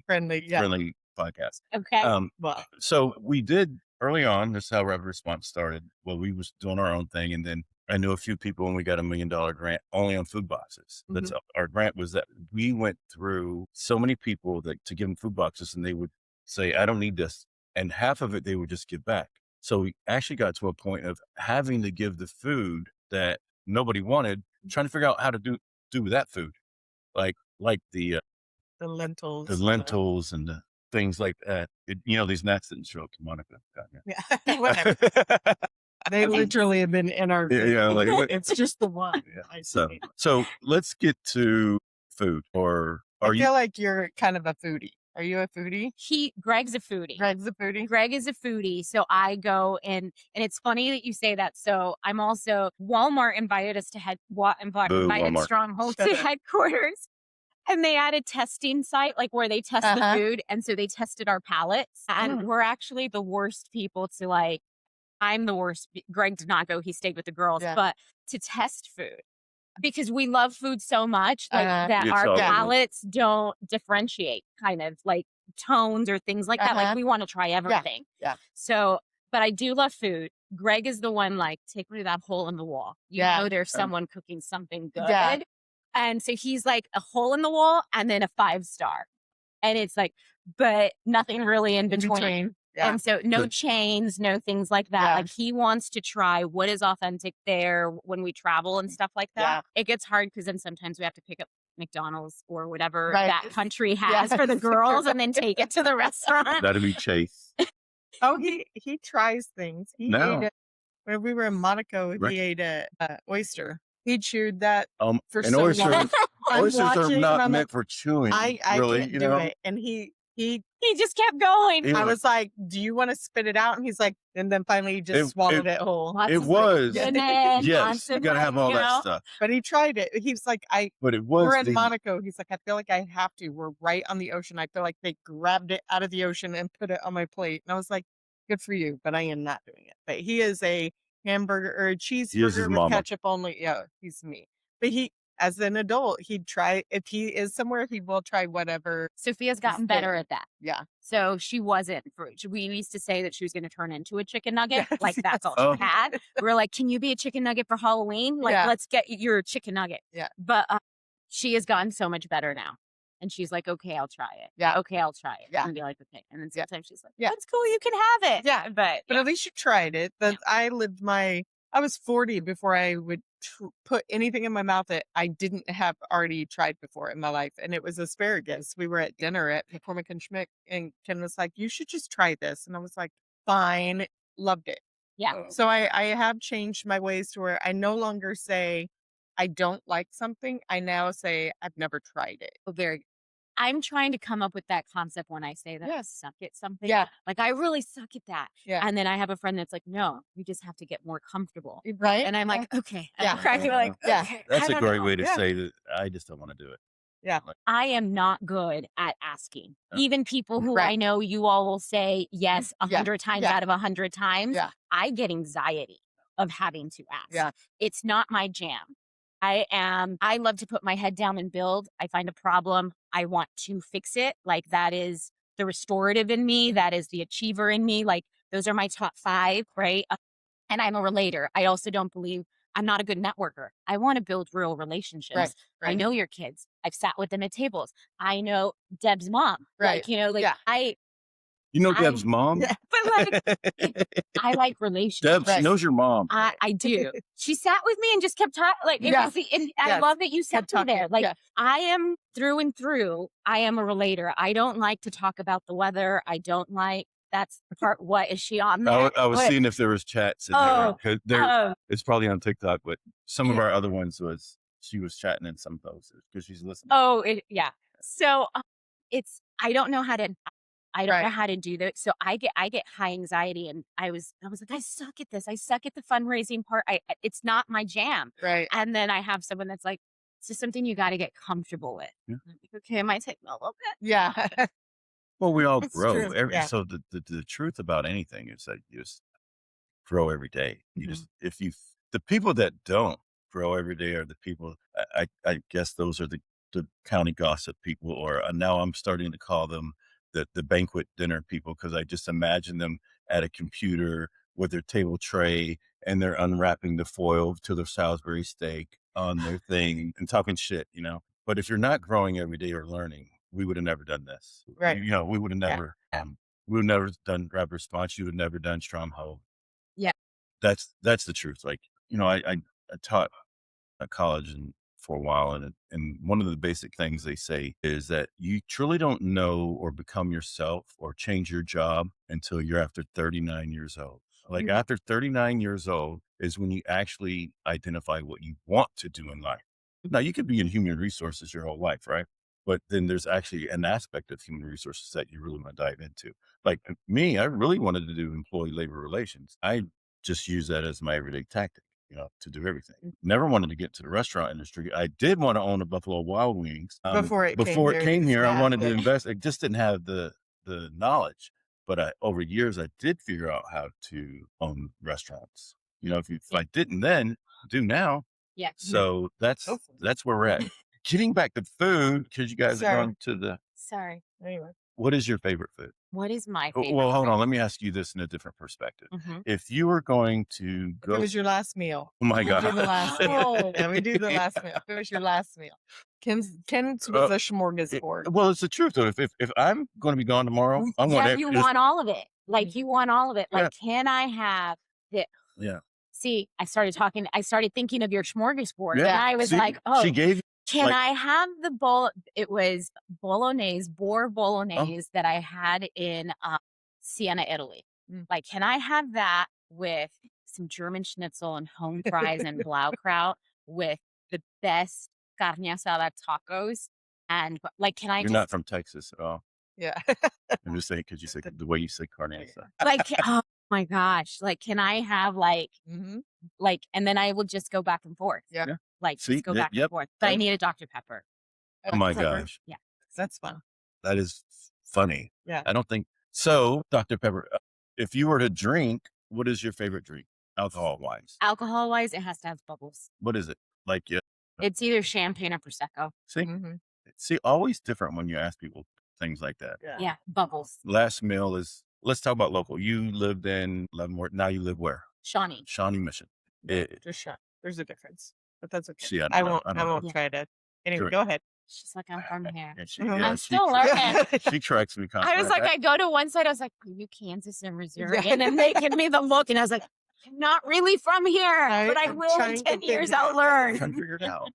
Friendly. Yeah. friendly podcast. Okay. Well. So we did early on. This is how Rapid Response started. Well, we was doing our own thing, and then I knew a few people, and we got $1 million grant only on food boxes. That's our grant was that we went through so many people that to give them food boxes, and they would say, "I don't need this," and half of it they would just give back. So we actually got to a point of having to give the food that nobody wanted, trying to figure out how to do that food, like the lentils and the things like that. These gnats didn't show up to Monica. Yeah. Whatever. They literally have been in our. Yeah, like what? It's just the one. Yeah. I see. So let's get to food. Or I are you? feel like you're kind of a foodie. Are you a foodie? Greg's a foodie. Greg's a foodie. Greg is a foodie. So I go and it's funny that you say that. So I'm also, Walmart invited us to invited Walmart. Stronghold Shut to up. headquarters. And they had a testing site, like where they test the food. And so they tested our palates. And we're actually the worst people to I'm the worst. Greg did not go. He stayed with the girls. Yeah. But to test food. Because we love food so much that It's our all good. palates don't differentiate kind of like tones or things like that. Like we want to try everything. Yeah. So, but I do love food. Greg is the one take me to that hole in the wall. You know there's someone cooking something good. Yeah. And so he's like a hole in the wall and then a 5-star. And it's but nothing really in between. Yeah. And so no chains, no things like that. Yeah. Like he wants to try what is authentic there when we travel and stuff like that. Yeah. It gets hard because then sometimes we have to pick up McDonald's or whatever Right. that country has Yes. for the girls and then take it to the restaurant. That'd be Chase. Oh, he tries things. He No. ate it when we were in Monaco, Right. he ate a oyster. He chewed that for and so oysters, long. I'm oysters are watching, and not I'm meant like, for chewing. I really, can't you do know. it. And he He just kept going. It I was- was like, do you want to spit it out? And he's like, and then finally he just swallowed it whole. Lots It of was. cinnamon, Yes, lots you of, gotta have like, all you that know. stuff. But he tried it. He's like, But it was we're in the Monaco. He's like, I feel like I have to. We're right on the ocean. I feel like they grabbed it out of the ocean and put it on my plate. And I was like, good for you, but I am not doing it. But he is a hamburger or a He is his cheeseburger with mama. ketchup only. Yeah, he's me. But he, as an adult, he'd try, if he is somewhere, he will try whatever. Sophia's gotten better there. at that. Yeah. So she wasn't. We used to say that she was going to turn into a chicken nugget. Yes, Like that's all Oh. she had. We were like, "Can you be a chicken nugget for Halloween? Like, Yeah. let's get your chicken nugget." Yeah. But she has gotten so much better now, and she's like, "Okay, I'll try it. Yeah. Okay, I'll try it." Yeah. And be like, "Okay." And then Yeah. sometimes she's like, Yeah. "That's cool. You can have it." Yeah. But But at least you tried it. But I was 40 before I would put anything in my mouth that I didn't have already tried before in my life. And it was asparagus. We were at dinner at McCormick and Schmick, and Ken was like, you should just try this. And I was like, fine. Loved it. yeah. So I have changed my ways to where I no longer say I don't like something. I now say I've never tried it. Oh, very. I'm trying to come up with that concept when I say that I Yes. suck at something. Yeah. Like I really suck at that. Yeah. And then I have a friend that's like, "No, you just have to get more comfortable." Right. And I'm like, "Okay." Yeah. I'm cracking like, Yeah. "Okay, That's I a don't great know." way to Yeah. say that. I just don't want to do it. Yeah. I am not good at asking. Yeah. Even people who Right. I know you all will say yes 100 times Yeah. out of 100 times. Yeah. I get anxiety of having to ask. Yeah. It's not my jam. I love to put my head down and build. I find a problem. I want to fix it. Like that is the restorative in me. That is the achiever in me. Like those are my top 5, right? And I'm a relator. I also don't believe I'm not a good networker. I want to build real relationships. Right. I know your kids. I've sat with them at tables. I know Deb's mom. Right. Like, like Yeah. You know I- Deb's mom? Yeah. but like, I like relationships. Deb, Right. she knows your mom. I do. She sat with me and just kept talking. Like, it Yeah. was and I Yes. love that you Kept sat me there. talking. Like, Yeah. I am through and through. I am a relator. I don't like to talk about the weather. I don't like. That's the part. What is she on there? I was What? seeing if there was chats in Oh, there. 'Cause there, Oh, it's probably on TikTok, but some of Yeah. our other ones was she was chatting in some posts because she's listening. yeah. So it's. I don't know how to. I don't know Right. how to do that. So I get high anxiety, and I was like, I suck at this. I suck at the fundraising part. It's not my jam. Right. And then I have someone that's like, it's just something you got to get comfortable with. Yeah. I'm like, okay, it might take me a little bit. Yeah. Well, we all It's grow. true. Yeah. So the truth about anything is that you just grow every day. You Mhm. just the people that don't grow every day are the people. I guess those are the county gossip people, or now I'm starting to call them the banquet dinner people, because I just imagine them at a computer with their table tray and they're unwrapping the foil to their Salisbury steak on their thing and talking shit, But if you're not growing every day or learning, we would have never done this. Right. We would have never, we would have never done rapid response. You would have never done Stronghold. Yeah. That's the truth. Like, I taught at college for a while, and one of the basic things they say is that you truly don't know or become yourself or change your job until you're after 39 years old. Like Mhm. after 39 years old is when you actually identify what you want to do in life. Now, you could be in human resources your whole life, right? But then there's actually an aspect of human resources that you really want to dive into. Like me, I really wanted to do employee labor relations. I just use that as my everyday tactic, to do everything. Never wanted to get into the restaurant industry. I did want to own a Buffalo Wild Wings. Before it Before came here, I yeah. wanted to invest. I just didn't have the knowledge. But over years, I did figure out how to own restaurants. If I didn't then, do now. Yeah. So that's where we're at. Getting back to food, because you guys are going to the. Sorry. Anyway. What is your favorite food? What is my favorite? Well, hold on. Let me ask you this in a different perspective. Mhm. If you were going to If go, it was your last meal. oh my We God, do the last meal. Oh. Yeah, we do the last meal. If it was your last meal. Ken's was a smorgasbord. Well, it's the truth. Though. If I'm going to be gone tomorrow, I want Yeah, you want all of it. Like you want all of it. Like, can I have it? Yeah. See, I started thinking of your smorgasbord. Yeah. And I was like, oh, she gave. can I have the bowl? It was boar bolognese that I had in Siena, Italy. Like, can I have that with some German schnitzel and home fries and blaukraut with the best carne asada tacos. And like, can I You're not from Texas at all. Yeah. I'm just saying because you said the way you said carne asada. like, oh my gosh, like, can I have like, Mm-hmm. like, and then I will just go back and forth. Yeah. Yeah. Like, See? just go back and forth. But I need a Dr. Pepper. Oh my Pepper. gosh. Yeah. That's fun. That is funny. Yeah. I don't think so. Dr. Pepper, if you were to drink, what is your favorite drink? Alcohol wise. Alcohol wise, it has to have bubbles. What is it? Like, yeah. It's either champagne or Prosecco. See? Mm-hmm. See, always different when you ask people things like that. Yeah, bubbles. Last meal is, let's talk about local. You lived in Leavenworth. Now you live where? Shawnee. Shawnee Mission. Just shut. There's a difference, but that's okay. See, I won't know. try to. Anyway, Sure. go ahead. She's like, I'm from here. I'm still learning. She tracks me constantly. I was like, I go to one side, I was like, are you Kansas and Missouri? Yeah. And then they give me the look, and I was like, I'm not really from here, but I I'm will in trying to 10 years, figure I'll it learn. Trying to figure it out.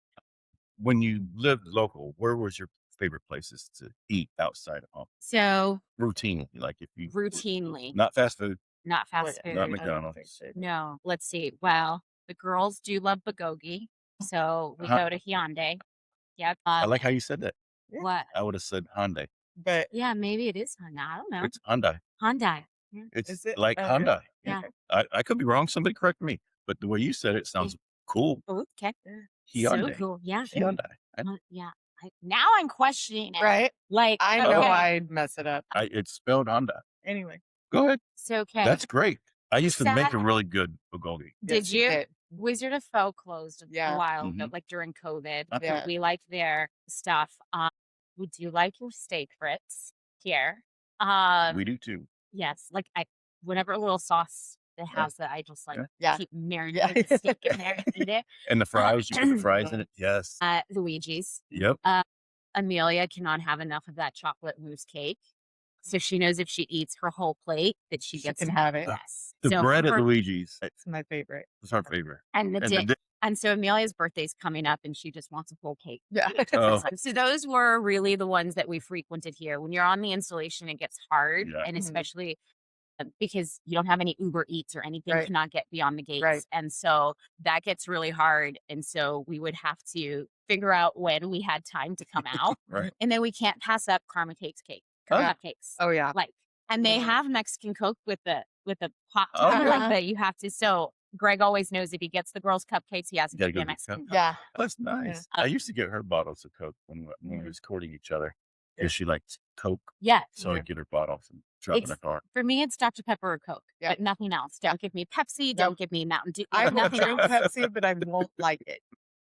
When you lived local, where was your favorite places to eat outside of home? So Routinely, like if you routinely, not fast food, not fast food. not McDonald's. No, let's see. Well, the girls do love bulgogi, so we go to Hyundai. Yep. I like how you said that. What? I would have said Hyundai. But Yeah, maybe it is Hyundai. I don't know. It's Hyundai. Hyundai. It's Is it? like Okay. Hyundai. Yeah. I could be wrong. Somebody correct me. But the way you said it sounds cool. Oh, okay. Hyundai. So cool. Yeah. Hyundai. Yeah. Now I'm questioning it. right, Like, I know okay. I'd mess it up. It's spelled Hyundai. Anyway, Go ahead. So, okay. That's great. I used to make a Sad. really good bulgogi. Did yes, you? did. Wizard of Faux closed a Yeah. while ago, Mhm. like during COVID. Okay. Yeah. We liked their stuff. We do like your steak frites here. We do too. Yes, like whenever a little sauce that has that, I just like Yeah. keep marinating the steak in there and eat it. And the fries, you put the fries in it. Yes. Luigi's. Yep. Amelia cannot have enough of that chocolate mousse cake. So she knows if she eats her whole plate that she gets can to have it. Yes. The So bread at her- Luigi's. It's my favorite. It's our favorite. and the And di- the and so Amelia's birthday's coming up and she just wants a full cake. Yeah. Oh. So those were really the ones that we frequented here. When you're on the installation, it gets hard, Yeah. and Mhm. especially because you don't have any Uber Eats or anything, Right. cannot get beyond the gates, Right. and so that gets really hard. And so we would have to figure out when we had time to come out, Right. and then we can't pass up Karma Cake's cake, Oh. cupcakes, Oh yeah. like, and they Yeah. have Mexican Coke with the pop Oh, top, yeah. like that you have to. So Greg always knows if he gets the girls' cupcakes, he has to Gotta get go a get Mexican Coke. Yeah. That's nice. I used to get her bottles of Coke when we was courting each other because she liked Coke. Yeah. So Yeah. I'd get her bottles and drop in her car. For me, it's Dr. Pepper or Coke, Yeah. but nothing else. Don't give me Pepsi. Don't give me Mountain Dew. I will nothing drink else. Pepsi, but I won't like it.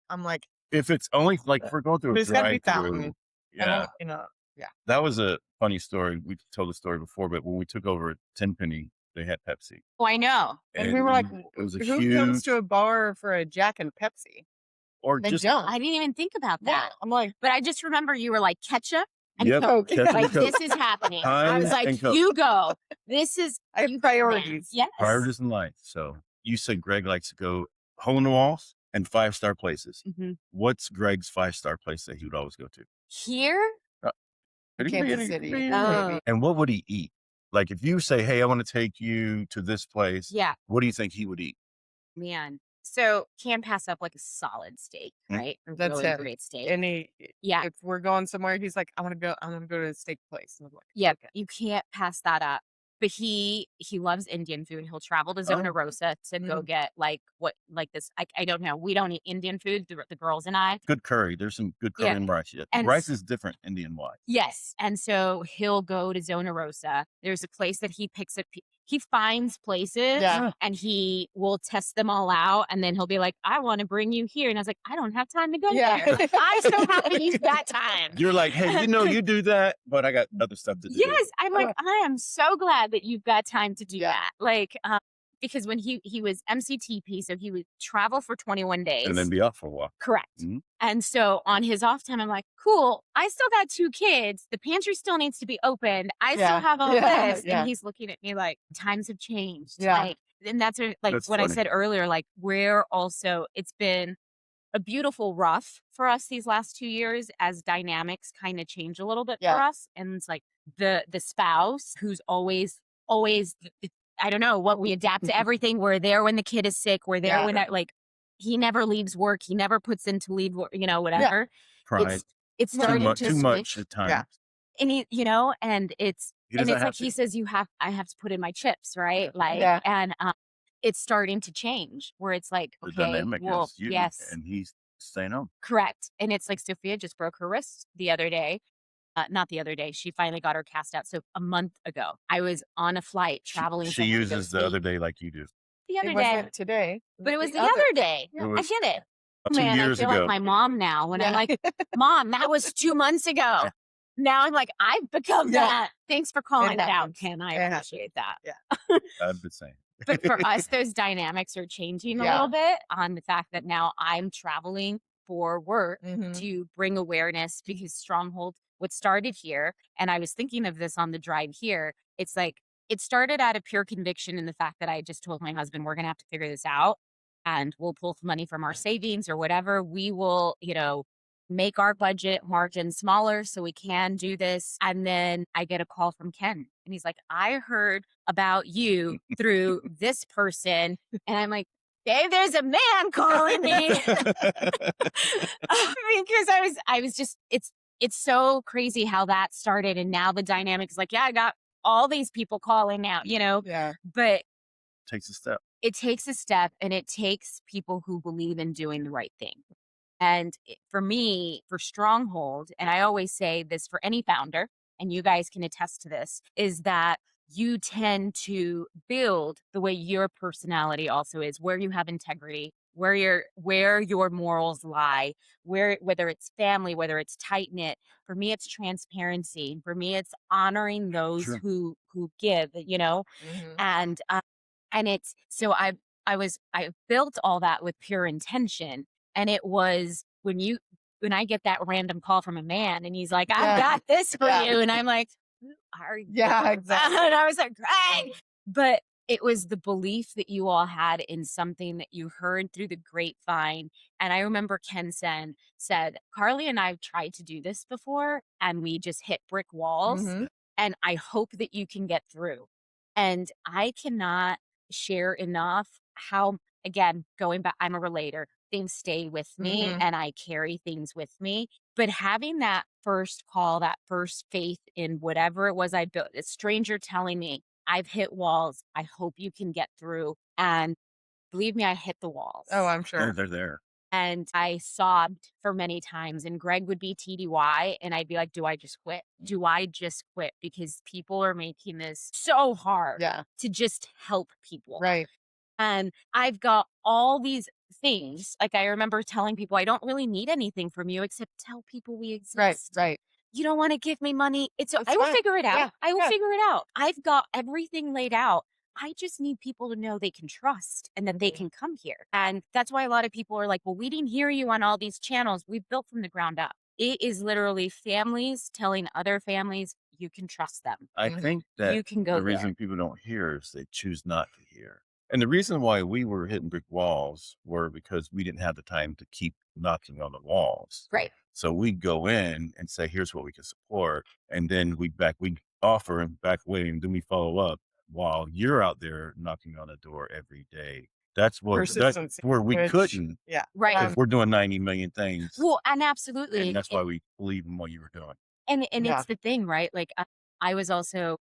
I'm like, If it's only like if we're going through But a it's gotta be drive-through, fountain. I yeah, don't, you know. Yeah. that was a funny story. We told the story before, but when we took over at Tenpenny, they had Pepsi, Oh, I know. And we were like, it was a who comes huge, to a bar for a Jack and Pepsi? or They just don't. I didn't even think about Yeah. that. I'm like, But I just remember you were like ketchup and Yep, Coke. ketchup and Like, Coke. this is happening. I Heinz was like, and Coke. you go. This is I have you- priorities. Yes. priorities in life. So you said Greg likes to go hole in the walls and 5-star places. Mhm. What's Greg's 5-star place that he would always go to? Here, It could be Kansas any- City. it could be Oh. any- And what would he eat? Like if you say, "Hey, I want to take you to this place," yeah, what do you think he would eat? man. So can't pass up like a solid steak, Mm. right? A That's really him. great steak. And he, Yeah. if we're going somewhere, he's like, I want to go to a steak place. And I'm like, Yeah, okay. you can't pass that up. But he loves Indian food. He'll travel to Zona Oh. Rosa to go get like this. I don't know. We don't eat Indian food. The girls and I. Good curry. There's some good curry Yeah. and rice. Yeah, And rice is different Indian wise. Yes, and so he'll go to Zona Rosa. There's a place that he picks up. He finds places Yeah. and he will test them all out, and then he'll be like, "I want to bring you here," and I was like, "I don't have time to go Yeah. there. I'm so happy you've got time." You're like, "Hey, you do that, but I got other stuff to do." Yes, I'm like, I am so glad that you've got time to do Yeah. that. Like, because when he was MCTP, so he would travel for 21 days. and then be off for a while. Correct. Mhm. And so on his off time, I'm like, cool, I still got 2 kids. The pantry still needs to be opened. I Yeah. still have all Yeah. this. Yeah. And he's looking at me like, times have changed. Yeah. Like, and that's like That's what I funny. said earlier, like we're also, it's been a beautiful rough for us these last 2 years as dynamics kind of change a little bit for Yeah. us. And it's like the spouse who's always I don't know what we adapt to everything. We're there when the kid is sick. We're there when like he never leaves work. He never puts in to leave, you know, whatever. Pride. It's starting Too much at times. Yeah. And he, you know, and it's like he says, I have to put in my chips, right? Like, and it's starting to change where it's like, The okay, dynamic well, is you, yes, and he's staying home. correct. And it's like Sophia just broke her wrist the other day. Not the other day. She finally got her cast out. So a month ago, I was on a flight traveling. She uses the other day like you do. The other It day, wasn't today, but it was the other day. It I was get it. 2 Man, I years feel ago. like my mom now when I'm like, Mom, that was 2 months ago. Now I'm like, I've become that. Thanks for calling that out, Ken. I appreciate that. Yeah. I'm the same. But for us, those dynamics are changing a little bit on the fact that now I'm traveling for work to bring awareness because Stronghold, what started here, and I was thinking of this on the drive here, it's like, it started out of pure conviction in the fact that I just told my husband, we're going to have to figure this out and we'll pull money from our savings or whatever. We will, you know, make our budget margin smaller so we can do this. And then I get a call from Ken and he's like, I heard about you through this person. And I'm like, Dave, there's a man calling me. Because I was just, it's so crazy how that started. And now the dynamic is like, I got all these people calling now, you know? Yeah. But takes a step. It takes a step and it takes people who believe in doing the right thing. And for me, for Stronghold, and I always say this for any founder, and you guys can attest to this, is that you tend to build the way your personality also is, where you have integrity, where your morals lie, whether it's family, whether it's tight knit. For me, it's transparency. For me, it's honoring those who give, you know, and it's so I built all that with pure intention. And it was when I get that random call from a man and he's like, I've got this for you. And I'm like, who are you? Yeah, exactly. And I was like, great. But it was the belief that you all had in something that you heard through the grapevine. And I remember Ken said, Carly and I've tried to do this before and we just hit brick walls. And I hope that you can get through. And I cannot share enough how, again, going back, I'm a relator. Things stay with me and I carry things with me. But having that first call, that first faith in whatever it was I built, a stranger telling me, I've hit walls. I hope you can get through. And believe me, I hit the walls. Oh, I'm sure. They're there. And I sobbed for many times. And Greg would be TDY. And I'd be like, do I just quit? Do I just quit? Because people are making this so hard to just help people. Right. And I've got all these things. Like I remember telling people, I don't really need anything from you except tell people we exist. Right. You don't want to give me money. I will figure it out. Yeah, I will figure it out. I've got everything laid out. I just need people to know they can trust and that they can come here. And that's why a lot of people are like, well, we didn't hear you on all these channels. We've built from the ground up. It is literally families telling other families you can trust them. I think that you can go the reason people don't hear is they choose not to hear. And the reason why we were hitting brick walls were because we didn't have the time to keep knocking on the walls. Right. So we go in and say, here's what we can support. And then we offer and back away and then we follow up while you're out there knocking on the door every day. That's where we couldn't. Yeah. Right. If we're doing 90 million things. Well, and absolutely. And that's why we believe in what you were doing. And it's the thing, right? Like I was also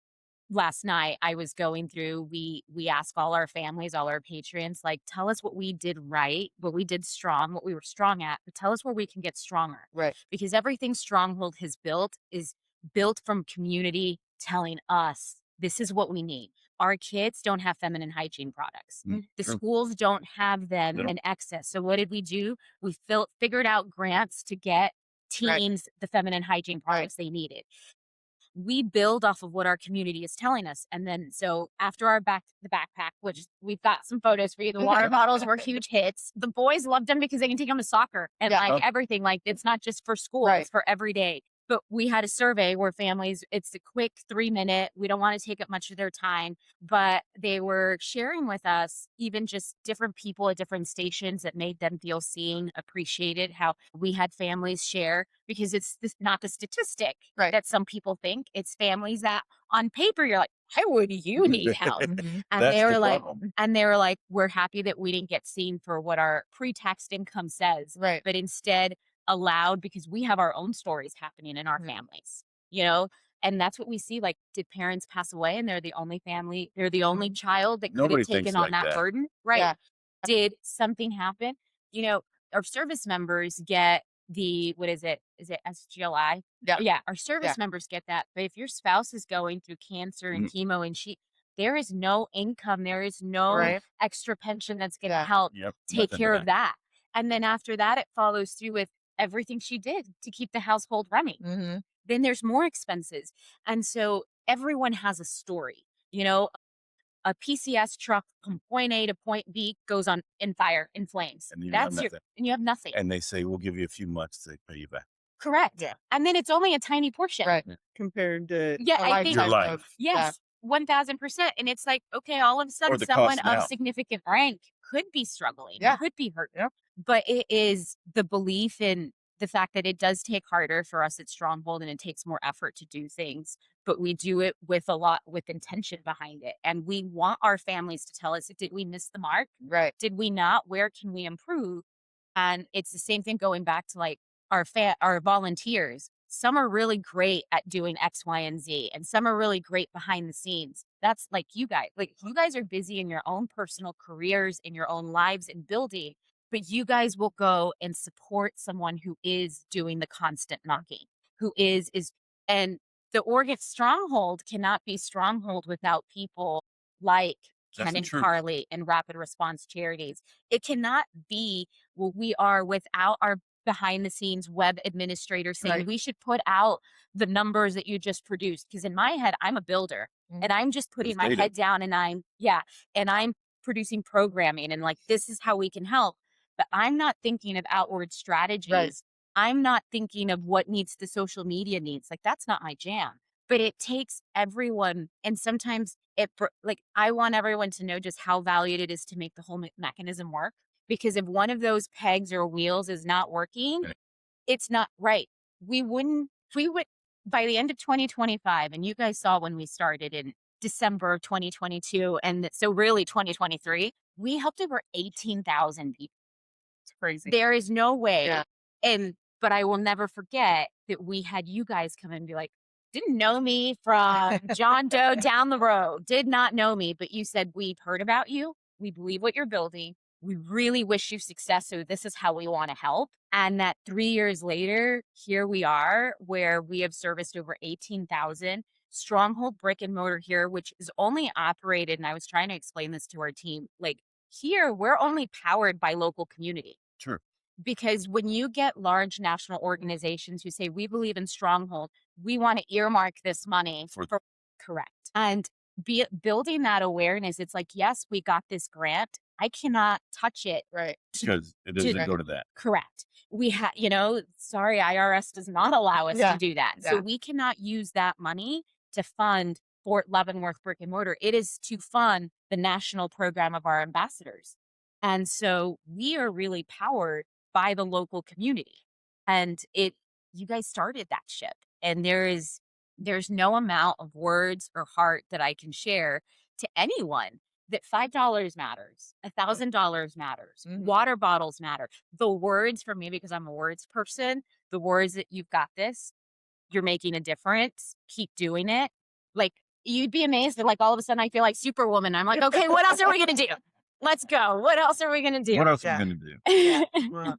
last night I was going through, we ask all our families, all our patrons, like, tell us what we did right, what we did strong, what we were strong at, but tell us where we can get stronger. Right. Because everything Stronghold has built is built from community telling us this is what we need. Our kids don't have feminine hygiene products. The schools don't have them in excess. So what did we do? We figured out grants to get teens the feminine hygiene products they needed. We build off of what our community is telling us. And then, so after the backpack, which we've got some photos for you, the water bottles were huge hits. The boys loved them because they can take them to soccer and like everything. Like it's not just for school, it's for every day. But we had a survey where families, it's a quick 3-minute, we don't want to take up much of their time, but they were sharing with us even just different people at different stations that made them feel seen, appreciated, how we had families share, because it's not the statistic that some people think. It's families that on paper, you're like, why would you need help? Mhm. And That's they the were like, problem. we're happy that we didn't get seen for what our pre-tax income says, Right. but instead allowed because we have our own stories happening in our Mhm. families, you know? And that's what we see. Like, did parents pass away and they're the only family, they're the only Mhm. child that could have Nobody thinks taken on like that that. burden? Right. Yeah. Did something happen? You know, our service members get the, what is it? Is it SGLI? Yeah. Yeah, our service Yeah. members get that. But if your spouse is going through cancer and Mm. chemo and there is no income, there is no Right. extra pension that's going to Yeah. help Yep. take Nothing care back. of that. And then after that, it follows through with everything she did to keep the household running. Mhm. Then there's more expenses. And so everyone has a story, you know, a PCS truck from point A to point B goes on in fire, in flames. And you have That's your, nothing. and you have nothing. And they say, we'll give you a few months to pay you back. Correct. Yeah. And then it's only a tiny portion. Right. Yeah. Compared to Yeah, a I think Your lifetime of life. yes, 1000%. And it's like, okay, all of a Or sudden the someone cost of now. significant rank could be struggling, Yeah. could be hurt. Yep. But it is the belief in the fact that it does take harder for us at Stronghold and it takes more effort to do things, but we do it with a lot with intention behind it. And we want our families to tell us, did we miss the mark? Right. Did we not? Where can we improve? And it's the same thing going back to like our volunteers. Some are really great at doing X, Y, and Z, and some are really great behind the scenes. That's like you guys. Like you guys are busy in your own personal careers, in your own lives and building, but you guys will go and support someone who is doing the constant knocking, who is and the Oregon Stronghold cannot be Stronghold without people like That's Ken the and truth. Carly and Rapid Response Charities. It cannot be what we are without our behind the scenes web administrator saying Right. we should put out the numbers that you just produced. Because in my head, I'm a builder Mhm. and I'm just putting It's my data. head down and I'm producing programming and like, this is how we can help. But I'm not thinking of outward strategies. I'm not thinking of what needs the social media needs. Like, that's not my jam. But it takes everyone. And sometimes like, I want everyone to know just how valued it is to make the whole mechanism work. Because if one of those pegs or wheels is not working, Right. it's not right. We would, by the end of 2025, and you guys saw when we started in December of 2022, and so really 2023, we helped over 18,000 people. It's crazy. There is no way. Yeah. But I will never forget that we had you guys come in and be like, didn't know me from John Doe down the road, did not know me, but you said, we've heard about you. We believe what you're building. We really wish you success. So this is how we want to help. And that 3 years later, here we are where we have serviced over 18,000. Stronghold brick and mortar here, which is only operated. And I was trying to explain this to our team. Like here, we're only powered by local community. True. Because when you get large national organizations who say, we believe in Stronghold, we want to earmark this money for correct. And building that awareness, it's like, yes, we got this grant. I cannot touch it. Right. Because it doesn't go to that. Correct. We have, sorry, IRS does not allow us to do that. So we cannot use that money to fund Fort Leavenworth brick and mortar. It is to fund the national program of our ambassadors. And so we are really powered by the local community. And you guys started that ship. And there's no amount of words or heart that I can share to anyone that $5 matters, $1,000 matters, Mhm. water bottles matter. The words for me, because I'm a words person, the words that you've got this, you're making a difference, keep doing it. Like, you'd be amazed that like all of a sudden I feel like Superwoman. I'm like, okay, what else are we gonna do? Let's go. What else are we gonna do? What else are Yeah. we going to do? Well,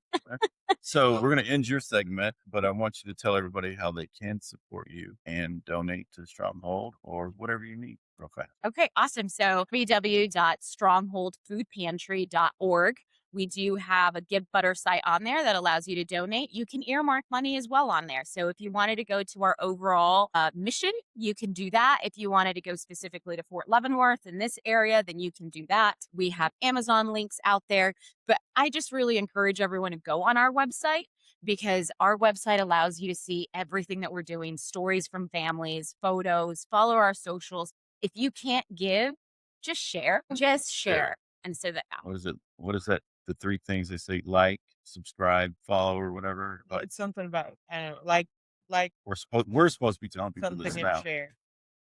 So we're going to end your segment, but I want you to tell everybody how they can support you and donate to Stronghold or whatever you need real fast. Okay, awesome. So www.strongholdfoodpantry.org. We do have a Give Butter site on there that allows you to donate. You can earmark money as well on there. So if you wanted to go to our overall mission, you can do that. If you wanted to go specifically to Fort Leavenworth in this area, then you can do that. We have Amazon links out there. But I just really encourage everyone to go on our website because our website allows you to see everything that we're doing, stories from families, photos, follow our socials. If you can't give, just share. Just share. And so that What is it? What is that? The 3 things they say: like, subscribe, follow, or whatever. it's something about, I don't know, like We're supposed to be telling people something this and now. share.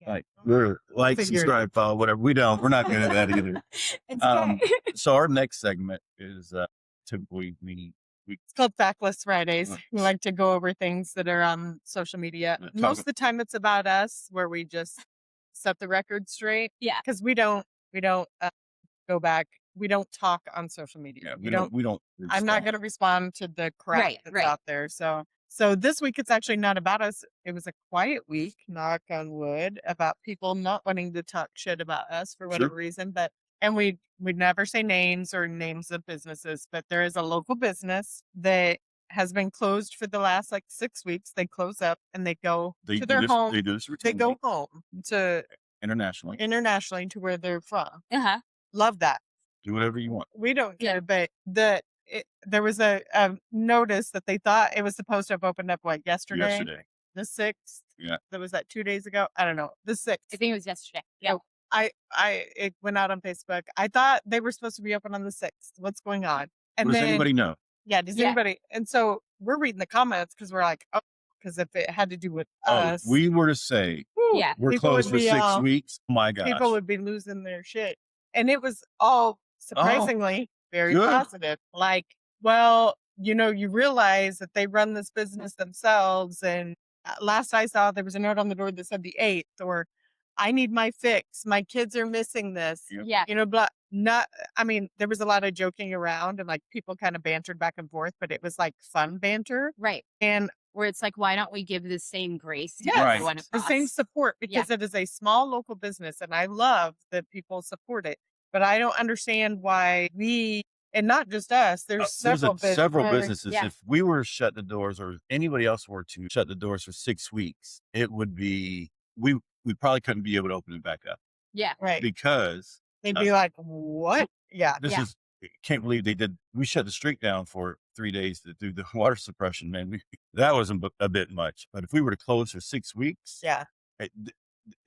Like we're like, subscribe, follow, whatever. We're not good at that either. It's okay. So our next segment is typically it's called Factless Fridays. We like to go over things that are on social media. Most of the time it's about us, where we just set the record straight. Yeah. Because we don't go back. We don't talk on social media. Yeah, we don't I'm not going to respond to the crap that's out there. So this week it's actually not about us. It was a quiet week, knock on wood, about people not wanting to talk shit about us for whatever reason. And we'd never say names or names of businesses, but there is a local business that has been closed for the last 6 weeks. They close up and they go to their home. They do this They go home to internationally to where they're from. Uh-huh. Love that. Do whatever you want. We don't care, but there was a notice that they thought it was supposed to have opened up yesterday, the 6th. Yeah, that was 2 days ago. I don't know, the 6th. I think it was yesterday. Yeah. It went out on Facebook. I thought they were supposed to be open on the 6th. What's going on? And does anybody know? Yeah, does anybody? And so we're reading the comments because we're like, oh, because if it had to do with us, we were to say, we're closed for 6 weeks. Oh my gosh, people would be losing their shit. And it was all surprisingly very positive. Well, you realize that they run this business themselves. And last I saw, there was a note on the door that said the 8th, or I need my fix. My kids are missing this. Yeah. There was a lot of joking around and people kind of bantered back and forth, but it was fun banter. Right. And where it's why don't we give the same grace to everyone across? The same support, because it is a small local business and I love that people support it. But I don't understand why and not just us, there's several businesses. If we were to shut the doors, or anybody else were to shut the doors for 6 weeks, it would be, we probably couldn't be able to open it back up. Yeah. Right. Because they'd be like, what? Yeah. Can't believe we shut the street down for 3 days to do the water suppression, man. That was a bit much. But if we were to close for 6 weeks, it's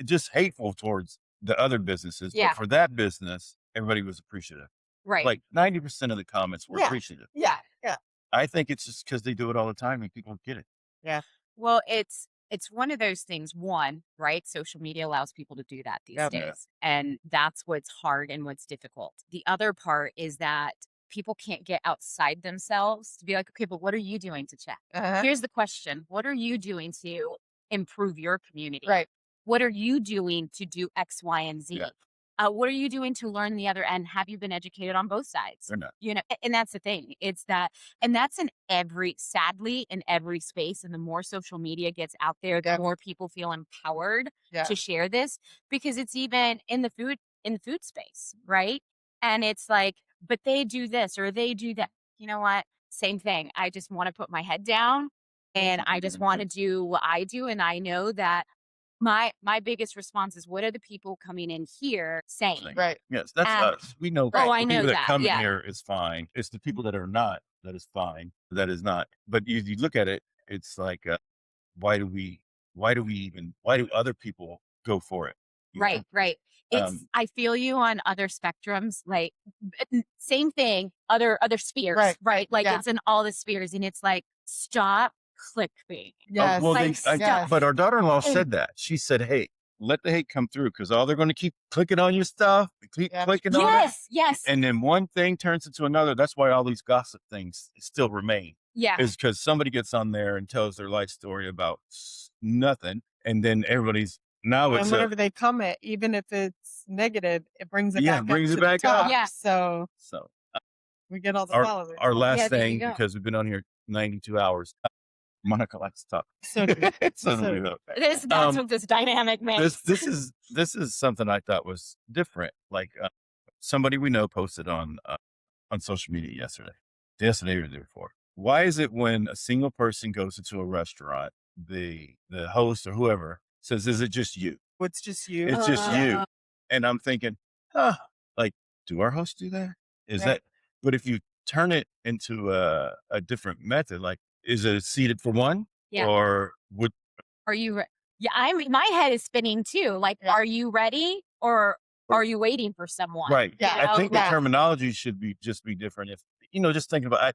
just hateful towards the other businesses. Yeah. But for that business, everybody was appreciative. Right. 90% of the comments were appreciative. Yeah. Yeah. I think it's just because they do it all the time and people get it. Yeah. Well, it's one of those things. One, right? Social media allows people to do that these days. And that's what's hard and what's difficult. The other part is that people can't get outside themselves to be like, okay, but what are you doing to check? Here's the question. What are you doing to improve your community? Right. What are you doing to do X, Y, and Z? Yeah. What are you doing to learn the other end? Have you been educated on both sides? They're not. And that's the thing. It's that, and that's sadly, in every space. And the more social media gets out there, the more people feel empowered to share this, because it's even in the food space, right? And it's but they do this or they do that. You know what? Same thing. I just want to put my head down and I just want to do what I do. And I know that my biggest response is, what are the people coming in here saying? Right. Yes, that's us. We know. Oh, I know people that. Come in here is fine. It's the people that are not that is fine. That is not. But you look at it, it's why do other people go for it? Right. Right. It's I feel you on other spectrums, same thing, other spheres, right? It's in all the spheres, and it's stop clickbait. Yes. But our daughter-in-law said that. She said, hey, let the hate come through, because all they're going to keep clicking on your stuff, clicking on it. Yes. And then one thing turns into another. That's why all these gossip things still remain. Yeah. Is because somebody gets on there and tells their life story about nothing. And then everybody's and whenever they comment, even if it's negative, it brings it back up. Yeah. So we get all the followers. Our last thing, because we've been on here 92 hours. Monica likes to talk. So do we. That's what this dynamic makes. This is something I thought was different. Somebody we know posted on social media yesterday or the day before. Why is it when a single person goes into a restaurant, the host or whoever says, "Is it just you?" It's just you. It's just you. And I'm thinking, do our hosts do that? That? But if you turn it into a different method, is it seated for one? Yeah. Or are you my head is spinning too. Are you ready or are you waiting for someone? Right. Yeah. I think the terminology should be different. If just thinking about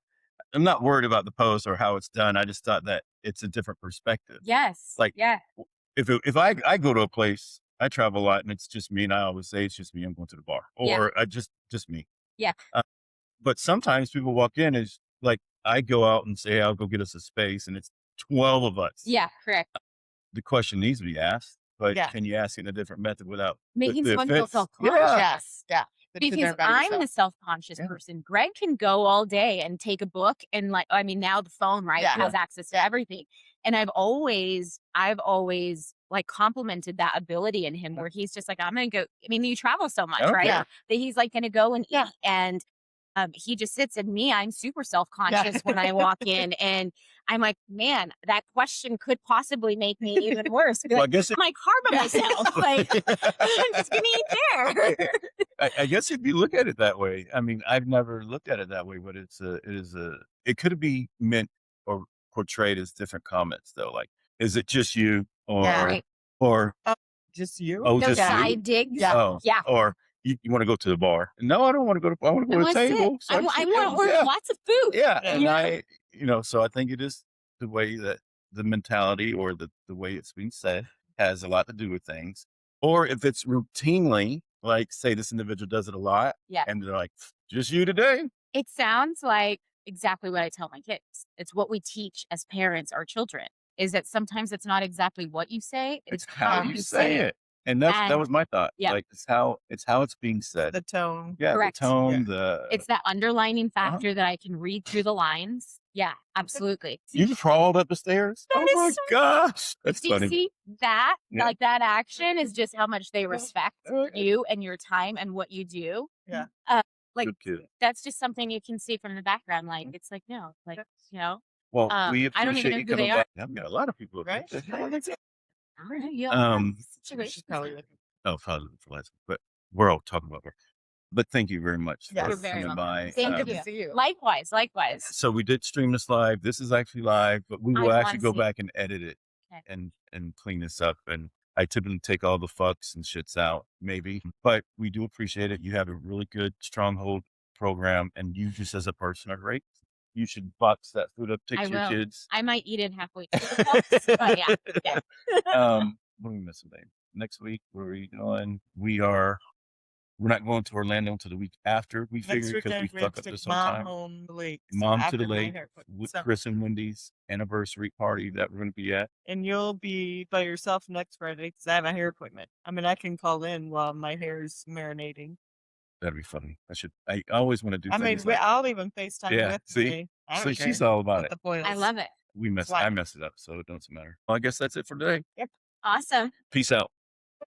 I'm not worried about the post or how it's done. I just thought that it's a different perspective. Yes. If I go to a place I travel a lot, and it's just me, and I always say it's just me. I'm going to the bar, or I just me. Yeah. But sometimes people walk in and it's like I go out and say I'll go get us a space, and it's 12 of us. Yeah, correct. The question needs to be asked, but Yeah. can you ask it in a different method without Making the someone feel offense? self-conscious. Yes. Yeah. But to Because their better I'm self. the self-conscious Yeah. person. Greg can go all day and take a book and now the phone, right, Yeah. has access to everything. And I've always like complimented that ability in him where he's just like, I'm gonna go. I mean, you travel so much, I don't right? care. That he's like gonna go and Yeah. eat. And he just sits, and me, I'm super self-conscious when I walk in, and I'm like, man, that question could possibly make me even worse. Be Well, I like, guess I'm like hard on myself. Like, I'm just gonna eat there. I guess if you look at it that way, I mean, I've never looked at it that way, but it could be meant or portrayed as different comments though. Like, is it just you, or Yeah. Right. or Just you? oh, No just you? side digs. Yeah. Oh, Yeah. or you want to go to the bar? No, I don't want to go to. I want to I go to want the to sit. table. So I I'm want sitting to down. order Yeah. lots of food. Yeah, Yeah. and Yeah. so I think it is the way that the mentality or the way it's being said has a lot to do with things. Or if it's routinely, like say this individual does it a lot, Yeah. and they're like, just you today. It sounds like exactly what I tell my kids. It's what we teach as parents our children, is that sometimes it's not exactly what you say, It's how you say it. it. And that And was my thought. yeah. Like it's how it's being said. The tone. Yeah, Correct. the tone, It's that underlining Uh-huh. factor that I can read through the lines. Yeah, absolutely. you crawled up the stairs. That Oh is my so- gosh. That's Do you funny. see that? Yeah. Like that action is just how much they respect Okay. you and your time and what you do. Yeah. Like Good kid. that's just something you can see from the background. Like it's like no, like Well, we I don't even appreciate know you who they coming are. back. I've got a lot of people. Right? I don't know. You She's probably looking. Oh, probably for last, but we're all talking about her. But thank you very much Yes. for You're very coming welcome. by. Thank Good you. to see you. Likewise. So we did stream this live. This is actually live, but we I will actually want go to. back and edit it Okay. and clean this up. And I typically take all the fucks and shits out, maybe, but we do appreciate it. You have a really good stronghold program, and you just as a person are great. You should box that food up, take I to your will. kids. I might eat it halfway through the box, but yeah. Okay. What are we missing, babe? Next week, where are we going? We're not going to Orlando until the week after. We Next figured because weekend, we we have fuck to up take this whole mom time. home the lake. Mom to after the my lake haircut. with So- Chris and Wendy's anniversary party that we're going to be at. And you'll be by yourself next Friday because I have a hair appointment. I mean, I can call in while my hair is marinating. That'd be funny. I always want to do I mean, things like I'll even FaceTime Yeah, with see? me. I don't so care she's all about what it. the point I is. love it. I messed it up, so it doesn't matter. Well, I guess that's it for today. Awesome. Peace out.